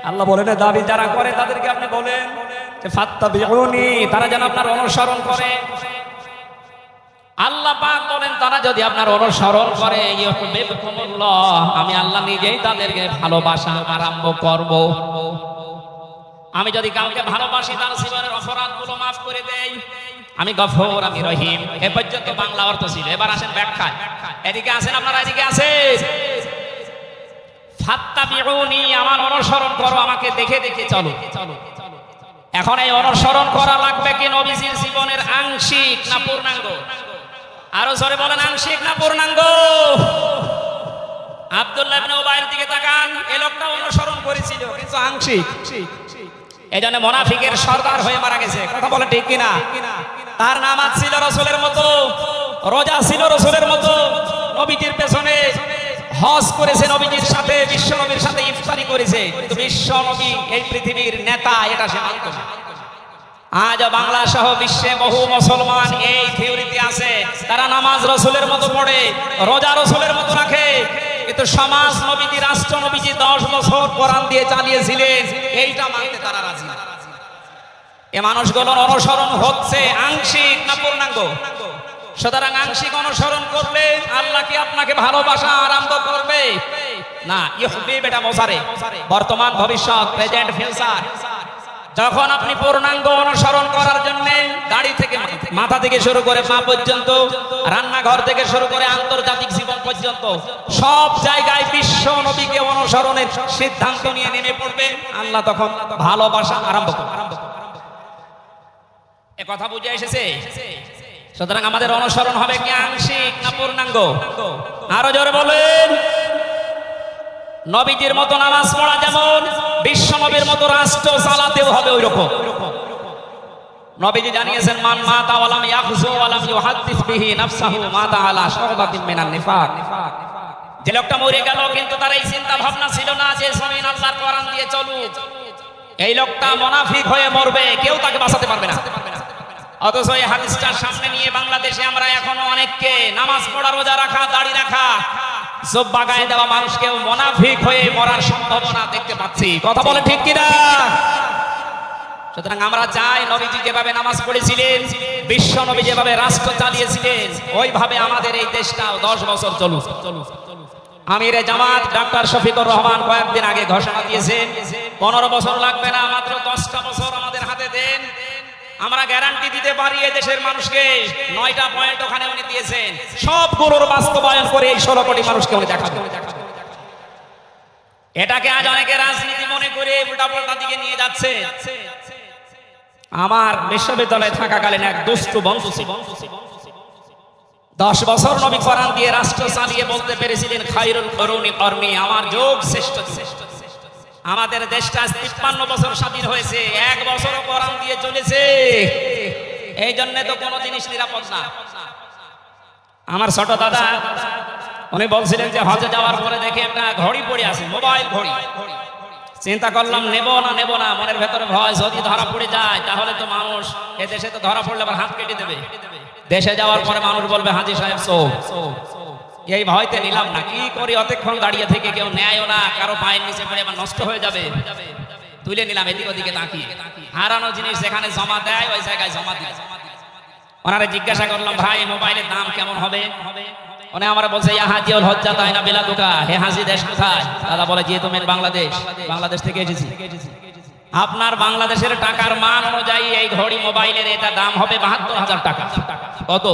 আল্লাহ বলেন দাবি যারা করে তাদেরকে আপনি বলেন যে ফাত্তাবিউনি, তারা যেন আপনার অনুসরণ করে। আল্লাহ পাক বলেন তারা যদি আপনার অনুসরণ করে ইউহিব্বুকুমুল্লাহ, আমি আল্লাহ নিজেই তাদেরকে ভালোবাসা আরম্ভ করব। আমি যদি কাউকে ভালোবাসি তার জীবনের অপরাধগুলো মাফ করে দেই, আমি গফুর, আমি রহিম। এ পর্যন্ত বাংলা অর্থ ছিল। এবার আসেন ব্যাখ্যায়। এদিকে আসেন আপনারা, এদিকে আসেন। ফাত্তাবিউনি, আমার অনুসরণ করো, আমাকে দেখে দেখে চলো। এখন এই অনুসরণ করা লাগবে কি নবীজির জীবনের আংশিক না পূর্ণাঙ্গ? আরো জোরে বলেন, আংশিক না পূর্ণাঙ্গ? আব্দুল্লাহ ইবনে উবাইয়ের দিকে তাকান, এই লোকটা অনুসরণ করেছিল কিন্তু আংশিক। এজন্য মুনাফিকের সর্দার হয়ে মারা গেছে। কথা বলে ঠিক কিনা? তার নামাজ ছিল রাসূলের মতো, রোজা ছিল রাসূলের মতো, নবীজির পেছনে হজ করেছে, নবীজির সাথে, বিশ্ব নবীর সাথে ইফতারি করেছে, কিন্তু বিশ্ব নবী এই পৃথিবীর নেতা এটা সে মানত না। আজ বাংলা সহ বিশ্বে বহু মুসলমান এই থিওরিতে আছে, তারা নামাজ রাসূলের মতো পড়ে, রোজা রাসূলের মতো রাখে, কিন্তু সমাজ নবীজি, রাষ্ট্র নবীজি 10 বছর কোরআন দিয়ে চালিয়েছিলেন, এইটা মানতে তারা রাজি না। এই মানুষগুলোর অনুসরণ হচ্ছে আংশিক না পূর্ণাঙ্গ? সুতরাং আংশিক অনুসরণ করলে আল্লাহ কি আপনাকে ভালোবাসা আরম্ভ করবে? না, ইউহিব্বু, এটা মোসারে, বর্তমান, ভবিষ্যৎ, প্রেজেন্ট, ফিউচার। যখন আপনি পূর্ণাঙ্গ অনুসরণ করার জন্য দাড়ি থেকে, মাথা থেকে শুরু করে পা পর্যন্ত, রান্নাঘর থেকে শুরু করে আন্তর্জাতিক জীবন পর্যন্ত সব জায়গায় বিশ্ব নবীকে অনুসরণের সিদ্ধান্ত নিয়ে নেমে পড়বে, আল্লাহ তখন ভালোবাসা আরম্ভ করবে। এ কথা বুঝে এসেছে? সুতরাং আমাদের অনুসরণ হবে কি আংশিক না পূর্ণাঙ্গ? আরো জোরে বলেন। নবীজির মতো নামাজ পড়া যেমন, বিশ্ব নবীর মতো রাষ্ট্র চালাতেও হবে ওই রকম। নবীজি জানিয়েছেন মান মাতা ওয়া লাম ইয়াখযু ওয়া লাম ইউহাদ্দিস বিহি নাফসাহু মাতা আলা শুবাতিন মিনান নিফাক। যে লোকটা মরে গেল কিন্তু তার এই চিন্তা ভাবনা ছিল না যে জমিন আল্লাহর কোরআন দিয়ে চলুক, এই লোকটা মুনাফিক হয়ে মরবে, কেউ তাকে বাঁচাতে পারবে না। অথচ এই হাদিসটার সামনে নিয়ে বাংলাদেশে আমরা এখনো অনেককে নামাজ পড়া, রোজা রাখা, দাড়ি রাখা, জুব্বা গায়ে দেওয়া মানুষকেও মুনাফিক হয়ে মরার সম্ভাবনা দেখতে পাচ্ছি। কথা বলে ঠিক কিনা? সুতরাং আমরা চাই নবীজি যেভাবে নামাজ পড়েছিলেন, বিশ্ব নবী যেভাবে রাষ্ট্র চালিয়েছিলেন, ওইভাবে আমাদের এই দেশটাও 10 বছর চলুক। আমিরে জামাত ডাক্তার শফিকুর রহমান কয়েকদিন আগে ঘোষণা দিয়েছেন 15 বছর লাগবে না, মাত্র 10টা বছর আমাদের হাতে দেন, আমরা গ্যারান্টি দিতে পারি এই দেশের মানুষকে। 9টা পয়েন্ট ওখানে উনি দিয়েছেন, সবগুলোর বাস্তবায়ন করে এই 16 কোটি মানুষকে উনি দেখাবেন। এটাকে আজ অনেকে রাজনীতি মনে করে উল্টাপাল্টা দিকে নিয়ে যাচ্ছে। আমার বিশ্ববিদ্যালয়ে থাকাকালীন এক দুষ্টু বন্ধু ছিল, 10 বছর নবী কোরআন দিয়ে রাষ্ট্র চালিয়ে বলতে পেরেছিলেন খায়রুল কুরুনি কর্মী, আমার যুগ শ্রেষ্ঠ। আমাদের দেশটা 53 বছর স্বাধীন হয়েছে, 1 বছরও কোরআন দিয়ে চলেছে। এই জন্য তো কোনো জিনিস নিরাপদ না। আমার ছোট দাদা উনি বলছিলেন যে হজে যাওয়ার পরে দেখে একটা ঘড়ি পড়ে আছে, মোবাইল ঘড়ি। চিন্তা করলাম নেব না, মনের ভেতরে ভয়, যদি ধরা পড়ে যায় তাহলে তো মানুষ, এ দেশে তো ধরা পড়লে আবার হাত কেটে দেবে। দেশে যাওয়ার পরে মানুষ বলবে হাজী সাহেব চোর, এই ভয়তে নিলাম না। কি করি, অতক্ষণ দাঁড়িয়ে থেকে কেউ নেয়ও না, কারো পায়ের নিচে পড়ে আবার নষ্ট হয়ে যাবে। তুলে নিলাম এদিক ওদিকে তাকিয়ে। হারানো জিনিস যেখানে জমা দেয় ওই জায়গায় জমা দিই। ওনারে জিজ্ঞাসা করলাম ভাই মোবাইলের দাম কেমন হবে? উনি আমার বলছে ইয়া হাজিউল হজ্জা তাইনা বিলাদুকা, হে হাজি দেশ কোথায়? দাদা বলে জি তুমি বাংলাদেশ থেকে এসেছি। আপনার বাংলাদেশের টাকার মান অনুযায়ী এই ঘড়ি মোবাইলের এটা দাম হবে 72,000 টাকা। কত?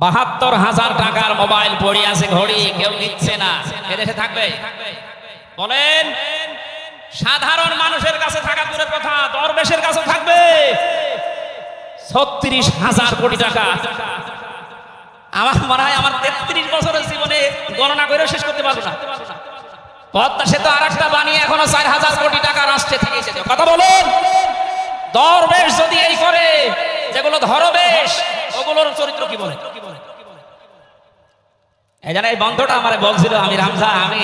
72,000 টাকার মোবাইল পড়ে আছে, ঘড়ি কেউ নিচ্ছে না। এদেশে থাকবে? বলেন, সাধারণ মানুষের কাছে থাকা দূরের কথা, দরবেশের কাছে থাকবে 36,000 কোটি টাকা। আমার মনে হয় আমার 33 বছরের জীবনে গণনা করে শেষ করতে পারবো না। পদ্মা সেতু আরেকটা বানিয়ে এখনো 4,000 কোটি টাকা রাষ্ট্রে থেকে এসেছে। কথা বলুন, দরবেশ যদি এই করে, যেগুলো ধরবেশ ওগুলোর চরিত্র কি বলে? এই জন্য এই বন্ধুটা আমার বলছিল, আমি রামজা, আমি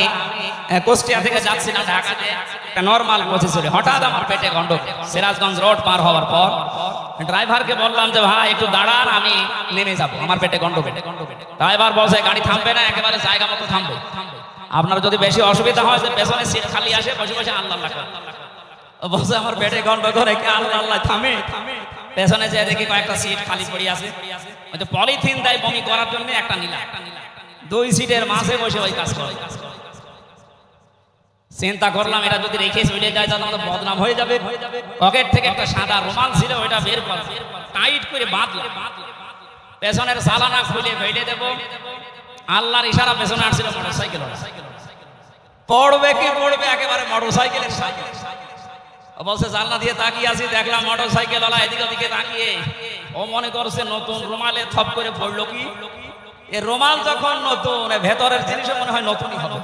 কুষ্টিয়া থেকে যাচ্ছিলাম ঢাকাতে, একটা নর্মাল পথে ছিল, হঠাৎ আমার পেটে গন্ডগোল। সিরাজগঞ্জ রোড পার হওয়ার পর ড্রাইভারকে বললাম যে ভাই একটু দাঁড়ান, আমি নেমে যাবো, আমার পেটে গন্ডগোল। ড্রাইভার বলছে গাড়ি থামবে না, একেবারে জায়গা মতো থামবে। আপনার যদি বেশি অসুবিধা হয় যে পেছনে সিট খালি আসে, বসে বসে আল্লাহ বলছে আমার পেটে গন্ডগোল, আল্লাহ থামে। পেছনে যে দেখি কয়েকটা সিট খালি পড়ে আছে, পলিথিন দেয় বমি করার জন্য, একটা নিলাম। 2 সিটের মাঝে বসে ওই কাজ করে। চিন্তা করলাম এটা যদি রেখে চলে যায় তাহলে আমাদের বদনাম হয়ে যাবে। পকেট থেকে একটা সাদা রুমাল ছিল, ওইটা বের করে টাইট করে বাঁধলাম। পেছনের সালানা খুলে ফেলে দেব। আল্লাহর ইশারা পেছনে আসছিল মোটরসাইকেল। পড়বে কি পড়বে, একেবারে মোটরসাইকেলের সাইকেল। বলছে জানলা দিয়ে তাকিয়ে আছি, দেখলাম মোটরসাইকেল ওলা এদিকে ওদিকে তাকিয়ে। ও মনে করছে নতুন রুমালে থপ করে পড়লো কি। এই রুমাল যখন নতুন, ভেতরের জিনিস মনে হয় নতুনই হবে।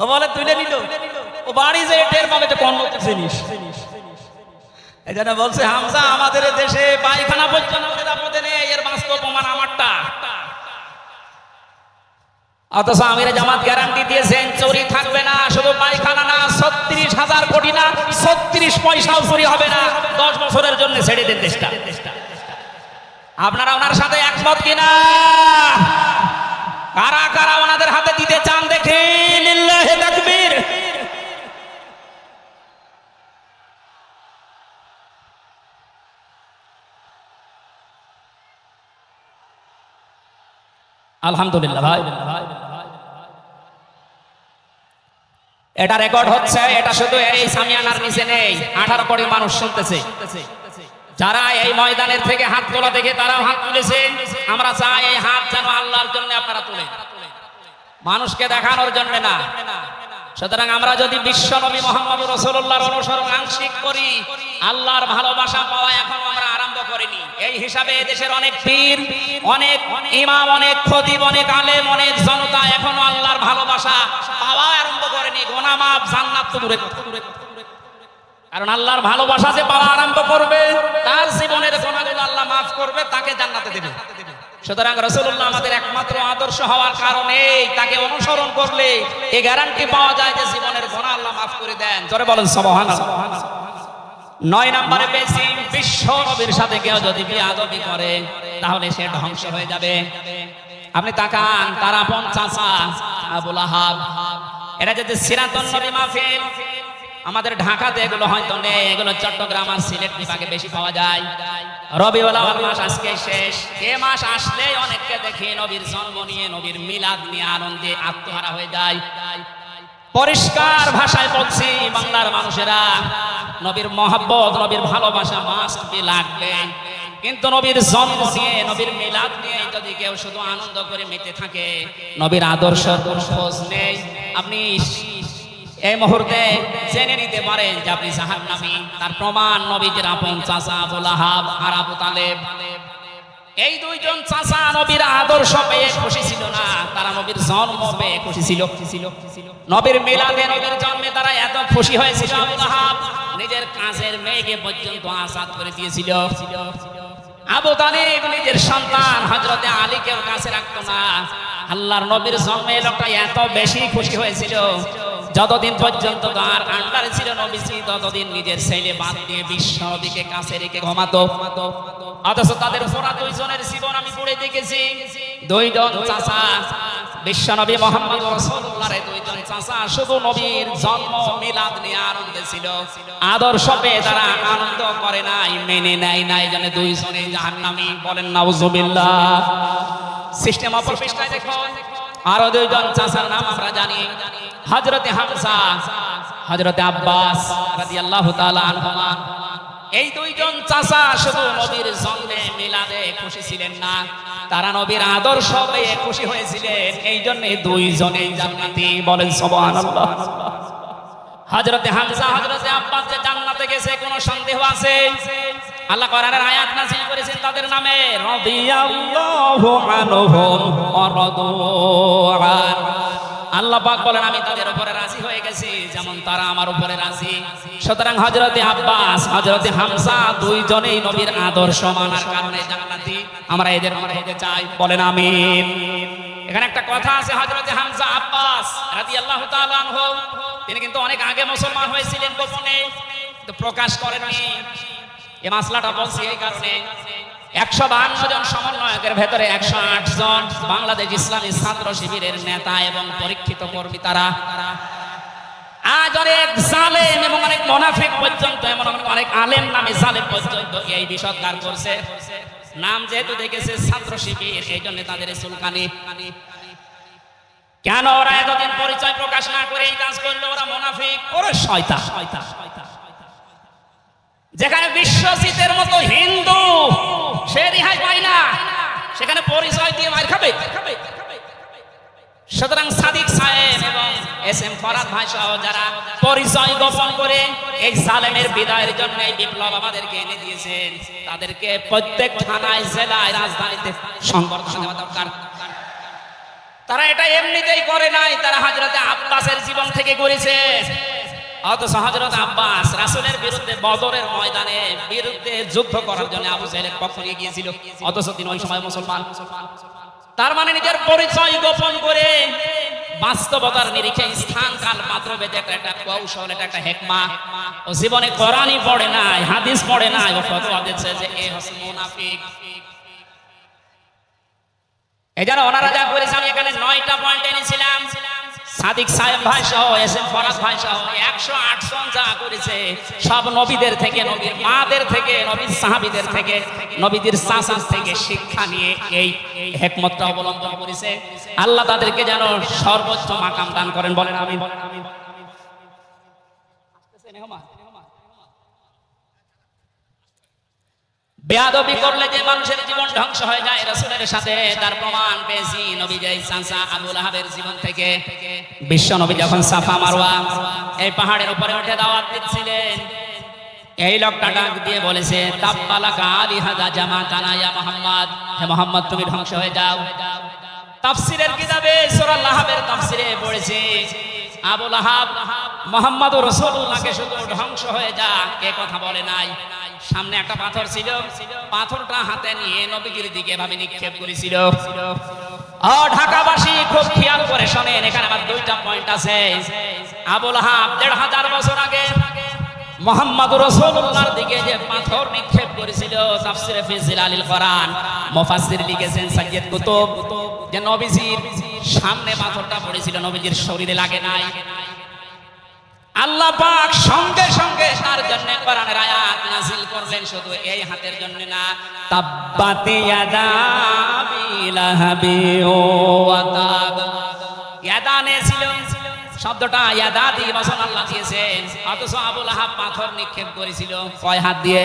ও বলে তুলে নিল, ও বাড়ি যে টের পাবে এটা কোন নতুন জিনিস। এই জন্য বলছে হামজা, আমাদের দেশে পায়খানা পর্যন্ত নিরাপদে নেই, এর বাস্তব প্রমাণ আমারটা। অথচ আমিরে জামাত গ্যারান্টি দিয়েছেন চুরি থাকবে না, শুধু পায়খানা না, 36,000 কোটি না, 36 পয়সাও চুরি হবে না। 10 বছরের জন্য ছেড়ে দেন দেশটা। আপনারা ওনার সাথে একমত কিনা? কারা কারা ওনাদের হাতে দিতে চান দেখি? লিল্লাহি তাকবীর। আলহামদুলিল্লাহ ভাই, এটা রেকর্ড হচ্ছে। এটা শুধু এই সামিয়ানার নিচে নেই, 18 কোটি মানুষ শুনতেছে। যারা এই ময়দানের থেকে হাত তোলা দেখে তারাও হাত তুলেছে। আমরা চাই এই হাত যেন আল্লাহর জন্য আপনারা তুলেন, মানুষকে দেখানোর জন্য না। সুতরাং আমরা যদি বিশ্ব নবী মুহাম্মদ রাসূলুল্লাহর অনুসরণ আংশিক করি, আল্লাহর ভালোবাসা পাওয়া এখন আমরা আরম্ভ করিনি। এই হিসাবে দেশের অনেক পীর, অনেক ইমাম, অনেক খতিব, অনেক আলেম, অনেক জনতা এখনো আল্লাহর ভালোবাসা পাওয়া আরম্ভ করেনি। গুনাহ মাফ, জান্নাত তো দূরে কথা। কারণ আল্লাহর ভালোবাসা যে পাওয়া আরম্ভ করবে, তার জীবনের গুনাহগুলো আল্লাহ মাফ করবে, তাকে জান্নাতে দেবে। সুতরাং রাসূলুল্লাহ আমাদের একমাত্র আদর্শ হওয়ার কারণে তাকে অনুসরণ করলে এই গ্যারান্টি পাওয়া যায় যে জীবনের গুনাহ আল্লাহ মাফ করে দেন। জোরে বলেন সুবহানাল্লাহ। 9 নম্বরে পেয়েছি বিশ্ব বিশ্ব নবীর সাথে কেউ যদি বেয়াদবি করে তাহলে সে ধ্বংস হয়ে যাবে। আপনি তাকান, তার আপন চাচা আবু লাহাব, এরা যদি সিরাতুন নবী মাহফিল, আমাদের ঢাকাতে এগুলো হয়তো নেই, এগুলো চট্টগ্রাম আর সিলেট বিভাগে বেশি পাওয়া যায়। রবিউল আউয়াল মাস আজকে শেষ, এ মাস আসলেই অনেককে দেখি নবীর জন্ম নিয়ে, নবীর মিলাদ নিয়ে আনন্দে আত্মহারা হয়ে যায়। পরিষ্কার ভাষায় বলছি, বাংলার মানুষেরা নবীর মহব্বত, নবীর ভালোবাসা মাস্ট বি লাগবে, কিন্তু নবীর জন্ম নিয়ে, নবীর মিলাদ নিয়ে যদি কেউ শুধু আনন্দ করে মেতে থাকে, নবীর আদর্শ কোনো খোঁজ নেই, আপনি এই মুহূর্তে জেনে নিতে পারেন যে আপনি জাহান্নামী। তার প্রমাণ নবীর আপন চাচা আবু লাহাব আর আবু তালেব। এই দুইজন চাচা নবীর আদর্শ পেয়ে খুশি ছিল না, তারা নবীর জন্ম পেয়ে খুশি ছিল। নবীর মিলাদে, নবীর জন্মে তারা এত খুশি হয়েছিল, আবু লাহাব নিজের কাজের মেয়েকে পর্যন্ত আজাদ করে দিয়েছিল। আবু তালেব নিজের সন্তান হযরতে আলীকেও কাছে রাখতো না। আল্লাহর নবীর জন্মে লোকটা এত বেশি খুশি হয়েছিল, যতদিন পর্যন্ত তার আন্ডারে ছিল নবীজি, ততদিন নিজের ছেলে বাদ দিয়ে বিশ্ব নবীকে কাছে রেখে ঘুমাতো। অথচ তাদের পুরা দুইজনের জীবন আমি পড়ে দেখেছি। দুইজন চাচা, বিশ্ব নবী মুহাম্মদ রাসূলুল্লাহর দুইজন চাচা শুধু নবীর জন্ম মিলাদ নিয়ে আনন্দে ছিল, আদর্শ পেয়ে তারা আনন্দ করে নাই, মেনে নেয় নাই, জন্য দুইজনে জাহান্নামী। বলেন নাউজুবিল্লাহ। সিস্টেম অপর পৃষ্ঠায় দেখুন, আরো দুইজন চাচার নাম আমরা জানি, হযরতে হামজা, হযরতে আব্বাস রাদিয়াল্লাহু তাআলা আনহুমা। এই দুইজন চাচা শুধু নবীর জন্মে মিলাদে খুশি ছিলেন না, তারা নবীর আদর্শ পেয়ে খুশি হয়েছিলেন, এই জন্য দুইজনেই জান্নাতি। বলেন সুবহানাল্লাহ। হযরতে হামজা, হযরতে আব্বাস যে জান্নাতে গেছে কোনো সন্দেহ আছে? আল্লাহ কোরআনের আয়াত নাযিল করেছেন তাদের নামে, রাদিয়াল্লাহু আনহুম ওয়া রাদু আন। আল্লাহ পাক বলেন আমি তাদের উপরে রাজি হয়ে গেছি যেমন তারা আমার উপরে রাজি। সুতরাং হযরতে আব্বাস, হযরতে হামজা দুইজনেই নবীর আদর্শ মানার কারণে জান্নাতি। আমরা এদের মধ্যে হতে চাই। বলেন আমিন। এখানে একটা কথা আছে, হযরতে হামজা আব্বাস রাদিয়াল্লাহু তাআলা আনহু তিনি কিন্তু অনেক আগে মুসলমান হয়েছিলেন, গোপনে কিন্তু প্রকাশ করেননি। এই মাসলাটা বলছি এই কারণে, 152 জন সমন্বয়কের ভেতরে 108 জন বাংলাদেশ ইসলামী ছাত্র শিবিরের নেতা এবং পরীক্ষিত কর্মী। তারা আজ অনেক জালেম এবং অনেক মুনাফিক পর্যন্ত, এমন অনেক আলেম নামে জালেম পর্যন্ত এই বিষদগার করছে। নাম যেহেতু দেখেছে ছাত্র শিবির, এই জন্য তাদের চুলকানি। কেন ওরা এতদিন পরিচয় প্রকাশ না করে এই কাজ করলো? ওরা মুনাফিক, ওরা শয়তান। যেখানে বিশ্বজিতের মতো হিন্দু সে রেহাই পায় না, সেখানে পরিচয় দিয়ে মার খাবে। সুতরাং সাদিক সাহেব এবং এস.এম. ফরহাদ ভাই সহ যারা পরিচয় গোপন করে এই জালেমের বিদায়ের জন্য এই বিপ্লব আমাদেরকে এনে দিয়েছেন, তাদেরকে প্রত্যেক থানায়, জেলায়, রাজধানীতে সংবর্ধনা দেওয়া দরকার। তারা এটা এমনিতেই করে নাই, তারা হযরতে আব্বাসের জীবন থেকে করেছে। অথচ হযরত আব্বাস রাসূলের বিরুদ্ধে বদরের ময়দানে বিরুদ্ধে যুদ্ধ করার জন্য আবু জাহেলের পক্ষ নিয়ে গিয়েছিল, অথচ তিনি ওই সময় মুসলমান। তার মানে নিজের পরিচয় গোপন করে বাস্তবতার নিরিখে স্থান কাল পাত্র ভেদে একটা কৌশল, এটা একটা হিকমা। ও জীবনে কোরআনই পড়ে নাই, হাদিস পড়ে নাই, ও ফতোয়া দিচ্ছে যে এ হচ্ছে মুনাফিক। এই জন্য ওনারা যা করেছে, আমি এখানে 9টা পয়েন্ট এনেছিলাম। সাদিক সাহেব ভাই সহ, এস.এম. ফরহাদ ভাই সহ 108 জন যা করেছে, সব নবীদের থেকে, নবীর মাদের থেকে, নবীর সাহাবীদের থেকে, নবীদের চাচার থেকে শিক্ষা নিয়ে এই হিকমতটা অবলম্বন করেছে। আল্লাহ তাদেরকে যেন সর্বোচ্চ মাকাম দান করেন। বলেন আমিন। বেয়াদবি করলে যে মানুষের জীবন ধ্বংস হয়ে যায় রাসূলের সাথে, তার প্রমাণ পেয়েছি নবী যে চাচা আবু লাহাবের জীবন থেকে। বিশ্ব নবী যখন সাফা মারওয়া এই পাহাড়ের উপরে উঠে দাওয়াত দিচ্ছিলেন, এই লোকটা ডাক দিয়ে বলেছে, তাব্বালাকা আলিহাদা জামাতানা ইয়া মুহাম্মদ, হে মুহাম্মদ তুমি ধ্বংস হয়ে যাও। তাফসীরের কিতাবে সূরা লাহাবের তাফসীরে পড়েছে, আবু লাহাব মুহাম্মদুর রাসূলুল্লাহকে শুধু ধ্বংস হয়ে যা এ কথা বলে নাই। সামনে একটা পাথর ছিল, পাথরটা হাতে নিয়ে নবীজির দিকে ভাবে নিক্ষেপ করেছিল। ও ঢাকাবাসী খুব খেয়াল করে শোনেন, এখানে আমার 2টা পয়েন্ট আছে। আবু লাহাব 1500 বছর আগে মুহাম্মদুর রাসূলুল্লাহর দিকে যে পাথর নিক্ষেপ করেছিল, তাফসিরে ফি জিলালিল কোরআন মুফাসসির লিখেছেন সাইয়্যিদ কুতুব যে নবীজির সামনে পাথরটা পড়েছিল, নবীজির শরীরে লাগে নাই। আল্লাহ পাক সঙ্গে সঙ্গে তার জন্য কোরআনের আয়াত নাযিল করলেন, শুধু এই হাতের জন্য না, তাব্বাত ইয়াদা আবি লাহাবি ওয়া তাব। ইয়াদানে ছিল শব্দটা, ইয়াদা দিয়ে বসন আল্লাহ দিয়েছেন, অথচ আবু লাহাব পাথর নিক্ষেপ করেছিল কয় হাত দিয়ে?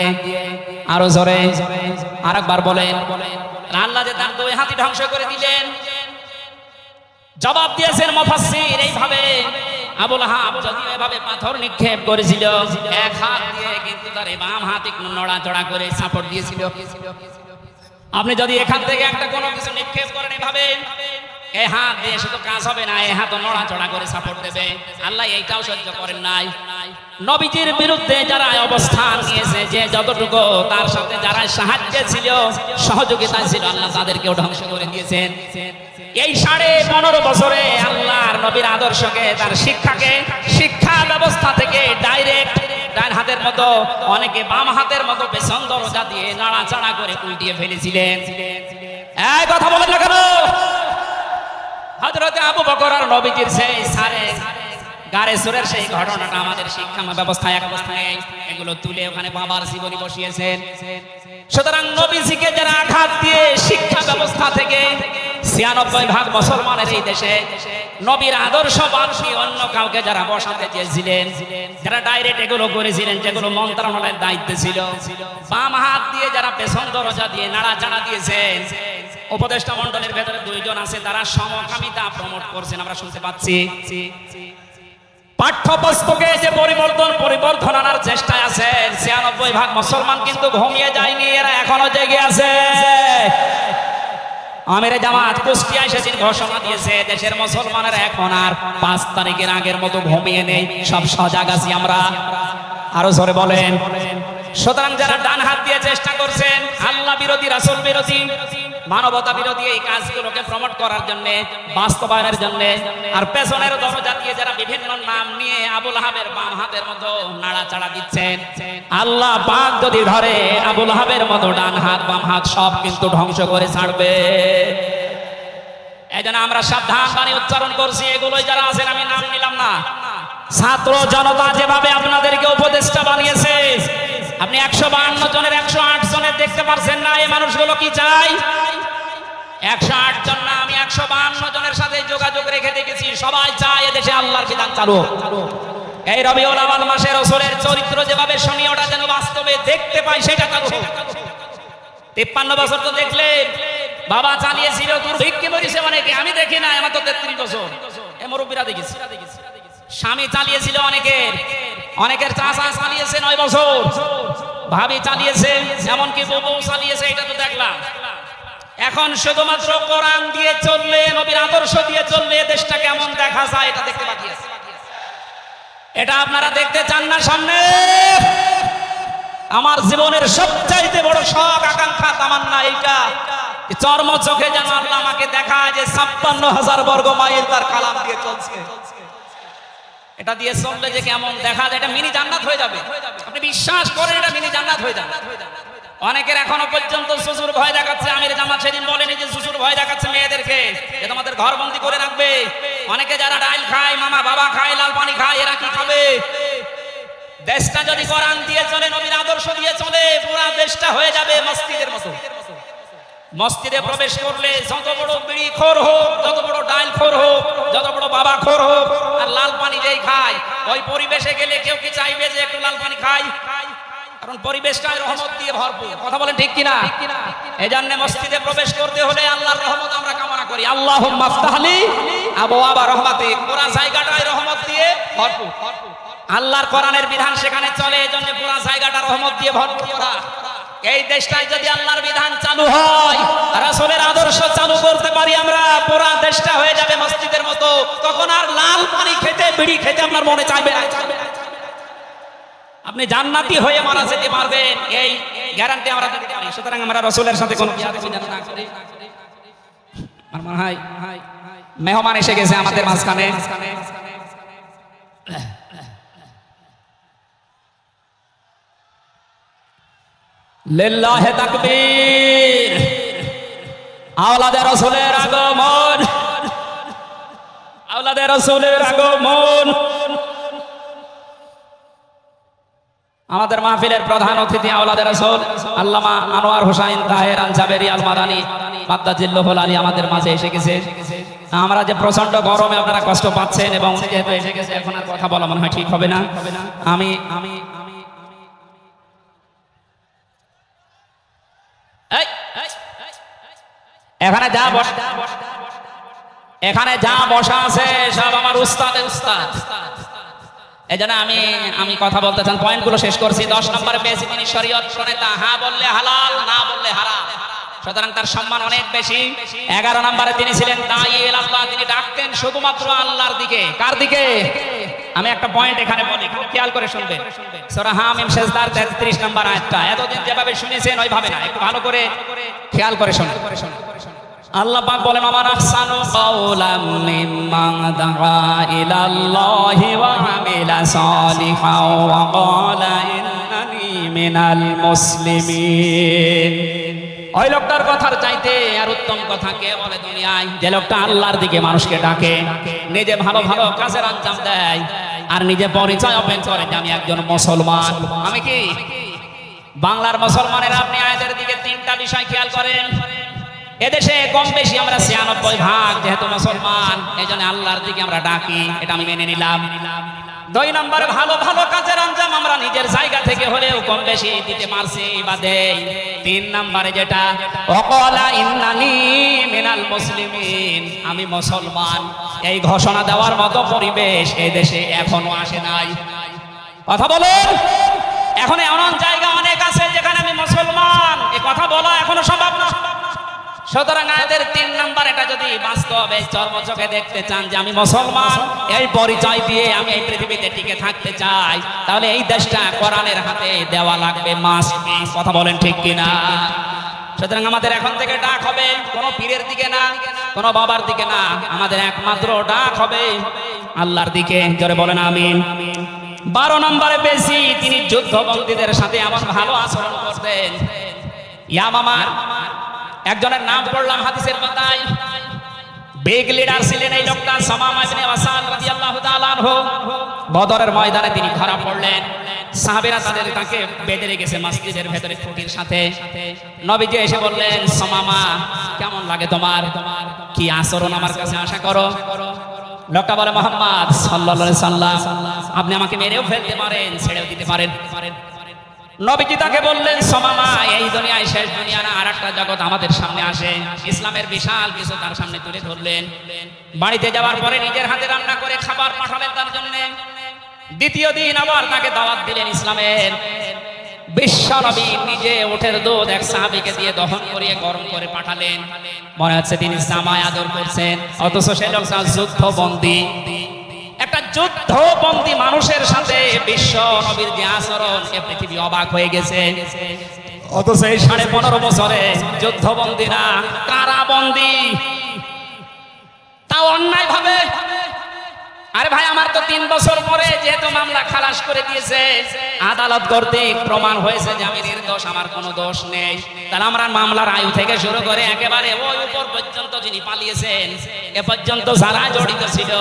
আরো জোরে আরেকবার বলেন। আল্লাহ যে তার দুই হাতই ধ্বংস করে দিলেন। জবাব দিয়েছেন মুফাসসির এইভাবে, আবু লাহাব যদি এভাবে পাথর নিক্ষেপ করেছিল এক হাত দিয়ে, কিন্তু তার বাম হাত একটু নড়াচড়া করে সাপোর্ট দিয়েছিল। আপনি যদি এখান থেকে একটা কোনো কিছু নিক্ষেপ করেন এভাবে, এই হাত দিয়ে শুধু কাজ হবে না, এই হাত নড়াচড়া করে সাপোর্ট দেবে। আল্লাহ এইটাও সহ্য করেন নাই। নবীজির বিরুদ্ধে যারা অবস্থান নিয়েছে, যে যতটুকু তার সাথে যারা সাহায্যে ছিল, সহযোগিতা ছিল, আল্লাহ তাদেরকেও ধ্বংস করে দিয়েছেন। এই 15.5 বছরে আল্লাহর নবীর আদর্শকে, তার শিক্ষাকে, শিক্ষা ব্যবস্থা থেকে ডাইরেক্ট ডান হাতের মতো, অনেকে বাম হাতের মতো পেছন দরজা দিয়ে নাড়াচাড়া করে উল্টিয়ে ফেলেছিলেন। এই কথা বলেন না কেন? হযরত আবু বকর আর নবীজির সেই সারে গারে সুরের সেই ঘটনাটা আমাদের শিক্ষা ব্যবস্থায় এক অবস্থায় এগুলো তুলে ওখানে বাবার জীবনী বসিয়েছেন। সুতরাং নবীজিকে যারা আঘাত দিয়ে শিক্ষা ব্যবস্থা থেকে 96% মুসলমানের এই দেশে নবীর আদর্শ বাদ দিয়ে অন্য কাউকে যারা বসাতে চেয়েছিলেন, যারা ডাইরেক্ট এগুলো করেছিলেন, যেগুলো মন্ত্রণালয়ের দায়িত্বে ছিল, বাম হাত দিয়ে যারা পেছন দরজা দিয়ে নাড়াচাড়া দিয়েছেন, উপদেষ্টা মণ্ডলের ভেতরে 2 জন আছে, তারা সমকামিতা প্রমোট করছেন, আমরা শুনতে পাচ্ছি। পাঠ্যপুস্তকে যে পরিবর্তন আনার চেষ্টায় আছেন, 96% মুসলমান কিন্তু ঘুমিয়ে যায়নি, এরা এখনো জেগে আছে। আমিরে জামাত কুষ্টিয়ায় সেদিন ঘোষণা দিয়েছে, দেশের মুসলমানেরা এখন আর 5 তারিখের আগের মতো ঘুমিয়ে নেই, সব সজাগ আছি আমরা। আরো জোরে বলেন। সুতরাং যারা ডান হাত দিয়ে চেষ্টা করছেন আল্লাহ বিরোধী, রাসূল বিরোধী, মানবতা বিরোধী এই কাজগুলোকে প্রমোট করার জন্য, বাস্তবায়নের জন্য, আর পেছনের দরজা দিয়ে যারা বিভিন্ন নাম নিয়ে আবু লাহাবের বাম হাতের মতো নাড়াচাড়া দিচ্ছেন, আল্লাহ পাক যদি ধরে আবু লাহাবের মতো ডান হাত বাম হাত সব কিন্তু ধ্বংস করে ছাড়বে। এই জন্য আমরা সাবধান বাণী উচ্চারণ করছি। এগুলোই যারা আছেন, আমি নাম নিলাম না, ছাত্র জনতা যেভাবে আপনাদেরকে উপদেষ্টা বানিয়েছে, আপনি 152 জনের 108 জনের দেখতে পারছেন না। এই মানুষগুলো কি চায়? 108 জন না, আমি 152 জনের সাথে যোগাযোগ রেখে দেখেছি, সবাই চায় এদেশে আল্লাহর বিধান চালু। এই রবিউল আউয়াল মাসে রাসূলের চরিত্র যেভাবে শুনি, ওটা যেন বাস্তবে দেখতে পাই, সেটা চালু হোক। 53 বছর তো দেখলেন, বাবা চালিয়েছিল, দুর্ভিক্ষে মরেছে অনেকে, আমি দেখি না, আমার তো 33 বছর, এই মুরব্বীরা দেখেছি। স্বামী চালিয়েছিল অনেকের চাচা চালিয়েছে 9 বছর, ভাবি চালিয়েছে, এমনকি বউ চালিয়েছে, এটা তো দেখলাম। এখন শুধুমাত্র কোরআন দিয়ে চললে, নবীর আদর্শ দিয়ে চললে দেশটা কেমন দেখা যায় এটা দেখতে বাকি আছে। এটা আপনারা দেখতে চান না সামনে? আমার জীবনের সবচাইতে বড় শখ, আকাঙ্ক্ষা, তামান্না এইটা, চর্ম চোখে যেন আল্লাহ আমাকে দেখায় যে 56,000 বর্গ মাইল তার কালাম দিয়ে চলছে। এটা দিয়ে চললে যে কেমন দেখা যায়, এটা মিনি জান্নাত হয়ে যাবে। আপনি বিশ্বাস করেন, এটা মিনি জান্নাত হয়ে যাবে। অনেকের এখনো পর্যন্ত শ্বশুর ভয় দেখাচ্ছে। আমির জামাত সেদিন বলেনি যে শ্বশুর ভয় দেখাচ্ছে মেয়েদেরকে, যে তোমাদের ঘরবন্দি করে রাখবে। অনেকে যারা ডাইল খায়, মামা বাবা খায়, লাল পানি খায়, এরা কি খাবে? দেশটা যদি কোরআন দিয়ে চলে, নবীর আদর্শ দিয়ে চলে, পুরো দেশটা হয়ে যাবে মসজিদের মতো। মসজিদে প্রবেশ করলে যত বড় বিড়ি খোর হোক, যত বড় ডাইল খোর হোক, যত বড় বাবা খোর হোক, আর লাল পানি যেই খায়, ওই পরিবেশে গেলে কেউ কি চাইবে যে একটু লাল পানি খাই? কারণ পরিবেশটা রহমত দিয়ে ভরপুর। কথা বলেন ঠিক কিনা? এজন্য মসজিদে প্রবেশ করতে হলে আল্লাহর রহমত আমরা কামনা করি। আল্লাহুম্মা আফতাহলি আবওয়াবা রাহমাতিক, পুরো জায়গাটাই রহমত দিয়ে ভরপুর। আল্লাহর কোরআনের বিধান সেখানে চলে, এজন্য পুরো জায়গাটা রহমত দিয়ে ভরপুর করা। এই দেশটায় যদি আল্লাহর বিধান চালু হয়, রাসূলের আদর্শ চালু করতে পারি আমরা, পুরো দেশটা হয়ে যাবে মসজিদের মতো। তখন আর লাল পানি খেতে, বিড়ি খেতে আপনার মনে চাইবে না। আপনি জান্নাতি হয়ে মারা যেতে পারবেন, এই গ্যারান্টি আমরা দিতে পারি। সুতরাং আমরা রাসূলের সাথে কোনো বিয়াদবি যেন না করি। আমার মনে হয় মেহমান এসে গেছে আমাদের মাঝখানে। লিল্লাহি তাকবীর। আওলাদে রাসূলের আগমন, আওলাদে রাসূলের আগমন। আমাদের মাহফিলের প্রধান অতিথি আওলাদে রাসূল আল্লামা আনোয়ার হোসাইন তাহের আল জাবেরি আল মাদানী মাদ্দাজিল্লাহুল আলী আমাদের মাঝে এসে গেছে। আমরা যে প্রচন্ড গরমে আপনারা কষ্ট পাচ্ছেন এবং যেহেতু এসে গেছে এখন আর কথা বলা মনে হয় ঠিক হবে না। আমি এখানে যা বসা আছে সব আমার উস্তাদের উস্তাদ। এই জন্য আমি কথা বলতে চান, পয়েন্টগুলো শেষ করছি। 10 নম্বরে পেয়েছি তিনি শরীয়ত প্রণেতা, হ্যাঁ বললে হালাল, না বললে হারাম, সুতরাং তার সম্মান অনেক বেশি। 11 নম্বরে তিনি ছিলেন দাঈ ইলাল্লাহ, তিনি ডাকতেন শুধুমাত্র আল্লাহর দিকে। কার দিকে? আমি একটা পয়েন্ট এখানে বলি, খুব খেয়াল করে শুনবেন। সূরা হামিম সেজদার 33 নম্বর আয়াতটা এতদিন যেভাবে শুনেছেন ওইভাবে না, একটু ভালো করে খেয়াল করে শুনুন। আল্লাহ পাক বলেন, আমার আহসানু কাওলাম মিম্মান দাআ ইলাল্লাহি ওয়া আমিলা সালিহান ওয়া ক্বালা ইন্নানি মিনাল মুসলিমিন। ওই লোকটার কথার চাইতে আর উত্তম কথা কে বলে দুনিয়ায়? যে লোকটা আল্লাহর দিকে মানুষকে ডাকে, নিজে ভালো ভালো কাজের আঞ্জাম দেয় আর নিজে পরিচয় ওপেন করে যে আমি একজন মুসলমান। আমি কি বাংলার মুসলমানের? আপনি আয়াতের দিকে 3টা বিষয় খেয়াল করেন। এদেশে কম বেশি আমরা 96% যেহেতু মুসলমান, এই জন্য আল্লাহর দিকে আমরা ডাকি, এটা আমি মেনে নিলাম। 2 নম্বরে ভালো ভালো কাজের আঞ্জাম আমরা নিজের জায়গা থেকে হলেও কম বেশি দিতে পারছি বা দেই। 3 নম্বরে যেটা ওয়াকালা ইন্নানি মিনাল মুসলিমিন, আমি মুসলমান, এই ঘোষণা দেওয়ার মতো পরিবেশ এই দেশে এখনো আসে নাই। কথা বলেন, এখন এমন জায়গা অনেক আছে যেখানে আমি মুসলমান এই কথা বলা এখনো সম্ভব না। সুতরাং আয়াতের 3 নম্বর এটা যদি বাস্তবে চর্মচোখে দেখতে চান যে আমি মুসলমান, এই পরিচয় দিয়ে আমি এই পৃথিবীতে টিকে থাকতে চাই, তাহলে এই দেশটা কোরআনের হাতে দেওয়া লাগবে, মাস্ট বি। কথা বলেন ঠিক কিনা? সুতরাং আমাদের এখন থেকে ডাক হবে কোনো পীরের দিকে না, কোনো বাবার দিকে না, আমাদের একমাত্র ডাক হবে আল্লাহর দিকে। জোরে বলেন আমিন। 12 নম্বরে বেশি তিনি যুদ্ধবন্দীদের সাথে এমন ভালো আচরণ করতেন। ইয়ামামা একজনের নাম পড়লাম হাদিসের পাতায়, বিগ লিডার ছিলেন এই লোকটা, সামামা ইবনে ওয়াসাল রাদিয়াল্লাহু তাআলা আনহু। বদরের ময়দানে তিনি ধরা পড়লেন, সাহাবীরা তাকে বেঁধে রেখেছে মসজিদের ভেতরে খুঁটির সাথে। নবীজি এসে বললেন, সামামা কেমন লাগে তোমার, কি আচরণ আমার কাছে আশা করো? লোকটা বলে, মুহাম্মদ সাল্লাল্লাহু আলাইহি সাল্লাম আপনি আমাকে মেরেও ফেলতে পারেন, ছেড়েও দিতে পারেন। নবীজি তাকে বললেন, সামামা এই দুনিয়ায় শেষ দুনিয়া না, আরেকটা জগৎ আমাদের সামনে আসে। ইসলামের বিশাল কিছু তার সামনে তুলে ধরলেন। বাড়িতে যাওয়ার পরে নিজের হাতে রান্না করে খাবার পাঠালেন তার জন্য। দ্বিতীয় দিন আবার তাকে দাওয়াত দিলেন ইসলামের। বিশ্ব নবী নিজে উটের দুধ এক সাহাবীকে দিয়ে দহন করিয়ে গরম করে পাঠালেন। মনে হচ্ছে তিনি জামায় আদর করছেন, অথচ সে লোকটা যুদ্ধবন্দী। একটা যুদ্ধবন্দী মানুষের সাথে বিশ্ব নবীর যে আচরণ, এ পৃথিবী অবাক হয়ে গেছে। অথচ এই 15.5 বছরে যুদ্ধবন্দী না, কারাবন্দী, তাও অন্যায় ভাবে। আরে ভাই, আমার তো 3 বছর পরে যেহেতু মামলা খালাস করে দিয়েছে, আদালত কর্তৃক প্রমাণ হয়েছে যে আমি নির্দোষ, আমার কোনো দোষ নেই, তাহলে আমরা মামলার আয়ু থেকে শুরু করে একেবারে ওই উপর পর্যন্ত যিনি পালিয়েছেন এ পর্যন্ত যারা জড়িত ছিল,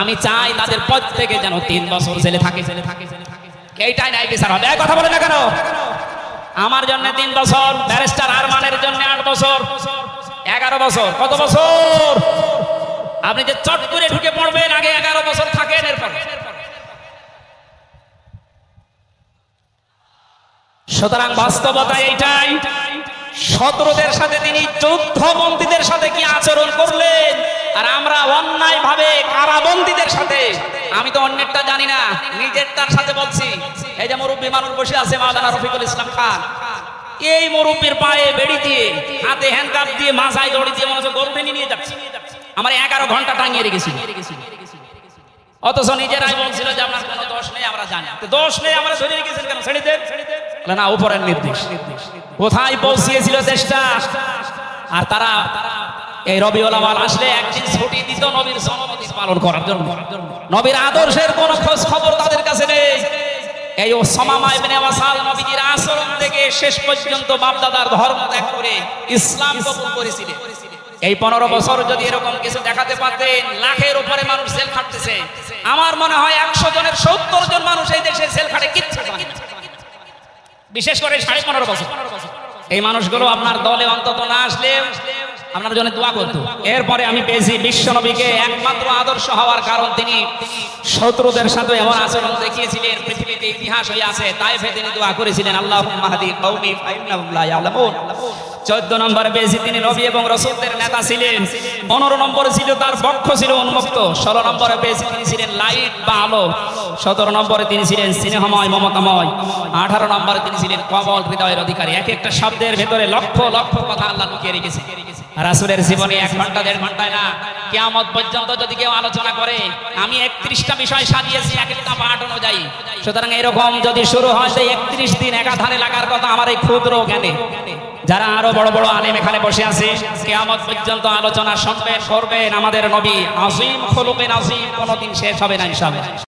আমি চাই তাদের প্রত্যেকে যেন 3 বছর জেলে থাকে। এইটাই নাই বিচার হবে। কথা বলে না কেন? আমার জন্য 3 বছর, ব্যারিস্টার আরমানের জন্য 8 বছর, 11 বছর। কত বছর? আপনি যে চট করে ঢুকে পড়বেন, আগে 11 বছর থাকেন, এরপর। সুতরাং বাস্তবতা এইটাই। শত্রুদের সাথে তিনি যুদ্ধবন্দীদের সাথে কি আচরণ করলেন, আর আমরা অন্যায় ভাবে কারাবন্দীদের সাথে। আমি তো অন্যেরটা জানি না, নিজেরটার সাথে বলছি। এই যে মুরব্বী মানুষ বসে আছে মাওলানা রফিকুল ইসলাম খান, এই মুরব্বীর পায়ে বেড়ি দিয়ে, হাতে হ্যান্ডকাপ দিয়ে, মাথায় দড়ি দিয়ে মনে হচ্ছে গরু টেনে নিয়ে যাচ্ছে। আমার 11 ঘন্টা টাঙিয়ে রেখেছি, অথচ নিজেরাই বলছিল যে আপনার কোনো দোষ নেই। আমরা জানি দোষ নেই, আমরা ধরে রেখেছেন কেন? ছেড়ে দেন না, উপরের নির্দেশ। কোথায় পৌঁছিয়েছিল দেশটা? আর তারা এই রবিউল আউয়াল আসলে একদিন ছুটি দিত নবীর জন্মদিন পালন করার জন্য। নবীর আদর্শের কোনো খোঁজ খবর তাদের কাছে নেই। এই ওসামা ইবনে ওয়াসাল নবীজির আচরণ থেকে শেষ পর্যন্ত বাপদাদার ধর্ম ত্যাগ করে ইসলাম কবুল করেছিলেন। এই 15 বছর যদি এরকম কিছু দেখাতে পারতেন, লাখের উপরে মানুষ জেল খাটতেছে, আমার মনে হয় 100 জনের 70 জন মানুষ এই দেশে জেল খাটে কিচ্ছু জানে না। বিশেষ করে 15.5 বছর এই মানুষগুলো আপনার দলে অন্তত না আসলে আপনার জন্য দোয়া করতো। এরপরে আমি পেয়েছি বিশ্ব নবীকে একমাত্র আদর্শ হওয়ার কারণ তিনি শত্রুদের সাথে এমন আচরণ দেখিয়েছিলেন, পৃথিবীতে ইতিহাস হয়ে আছে। তাইফে তিনি দোয়া করেছিলেন আল্লাহুম্মা হাদি কওমি ফাইন্নাহুম লা ইয়ালামুন। 14 নম্বরে পেয়েছি তিনি নবী এবং রাসূলদের নেতা ছিলেন। 15 নম্বরে ছিল তার বক্ষ ছিল উন্মুক্ত। 16 নম্বরে পেয়েছি তিনি ছিলেন লাইট বা আলো। 17 নম্বরে তিনি ছিলেন স্নেহময় মমতাময়। 18 নম্বরে তিনি ছিলেন কমল হৃদয়ের অধিকারী। এক একটা শব্দের ভেতরে লক্ষ লক্ষ কথা আল্লাহ লুকিয়ে রেখেছে। রাসূলের জীবনে 1 ঘন্টা 1.5 ঘন্টায় না, কিয়ামত পর্যন্ত যদি কেউ আলোচনা করে, আমি 31টা বিষয় সাজিয়েছি এক একটা পাঠ অনুযায়ী। সুতরাং এরকম যদি শুরু হয় যে 31 দিন একাধারে লাগার কথা আমার এই ক্ষুদ্র জ্ঞানে, যারা আরো বড় বড় আলেম এখানে বসে আছে, কিয়ামত পর্যন্ত আলোচনা শুনবেন করবেন। আমাদের নবী আজিম খুলুকিন আজিম, কোনদিন শেষ হবে না ইনশাআল্লাহ।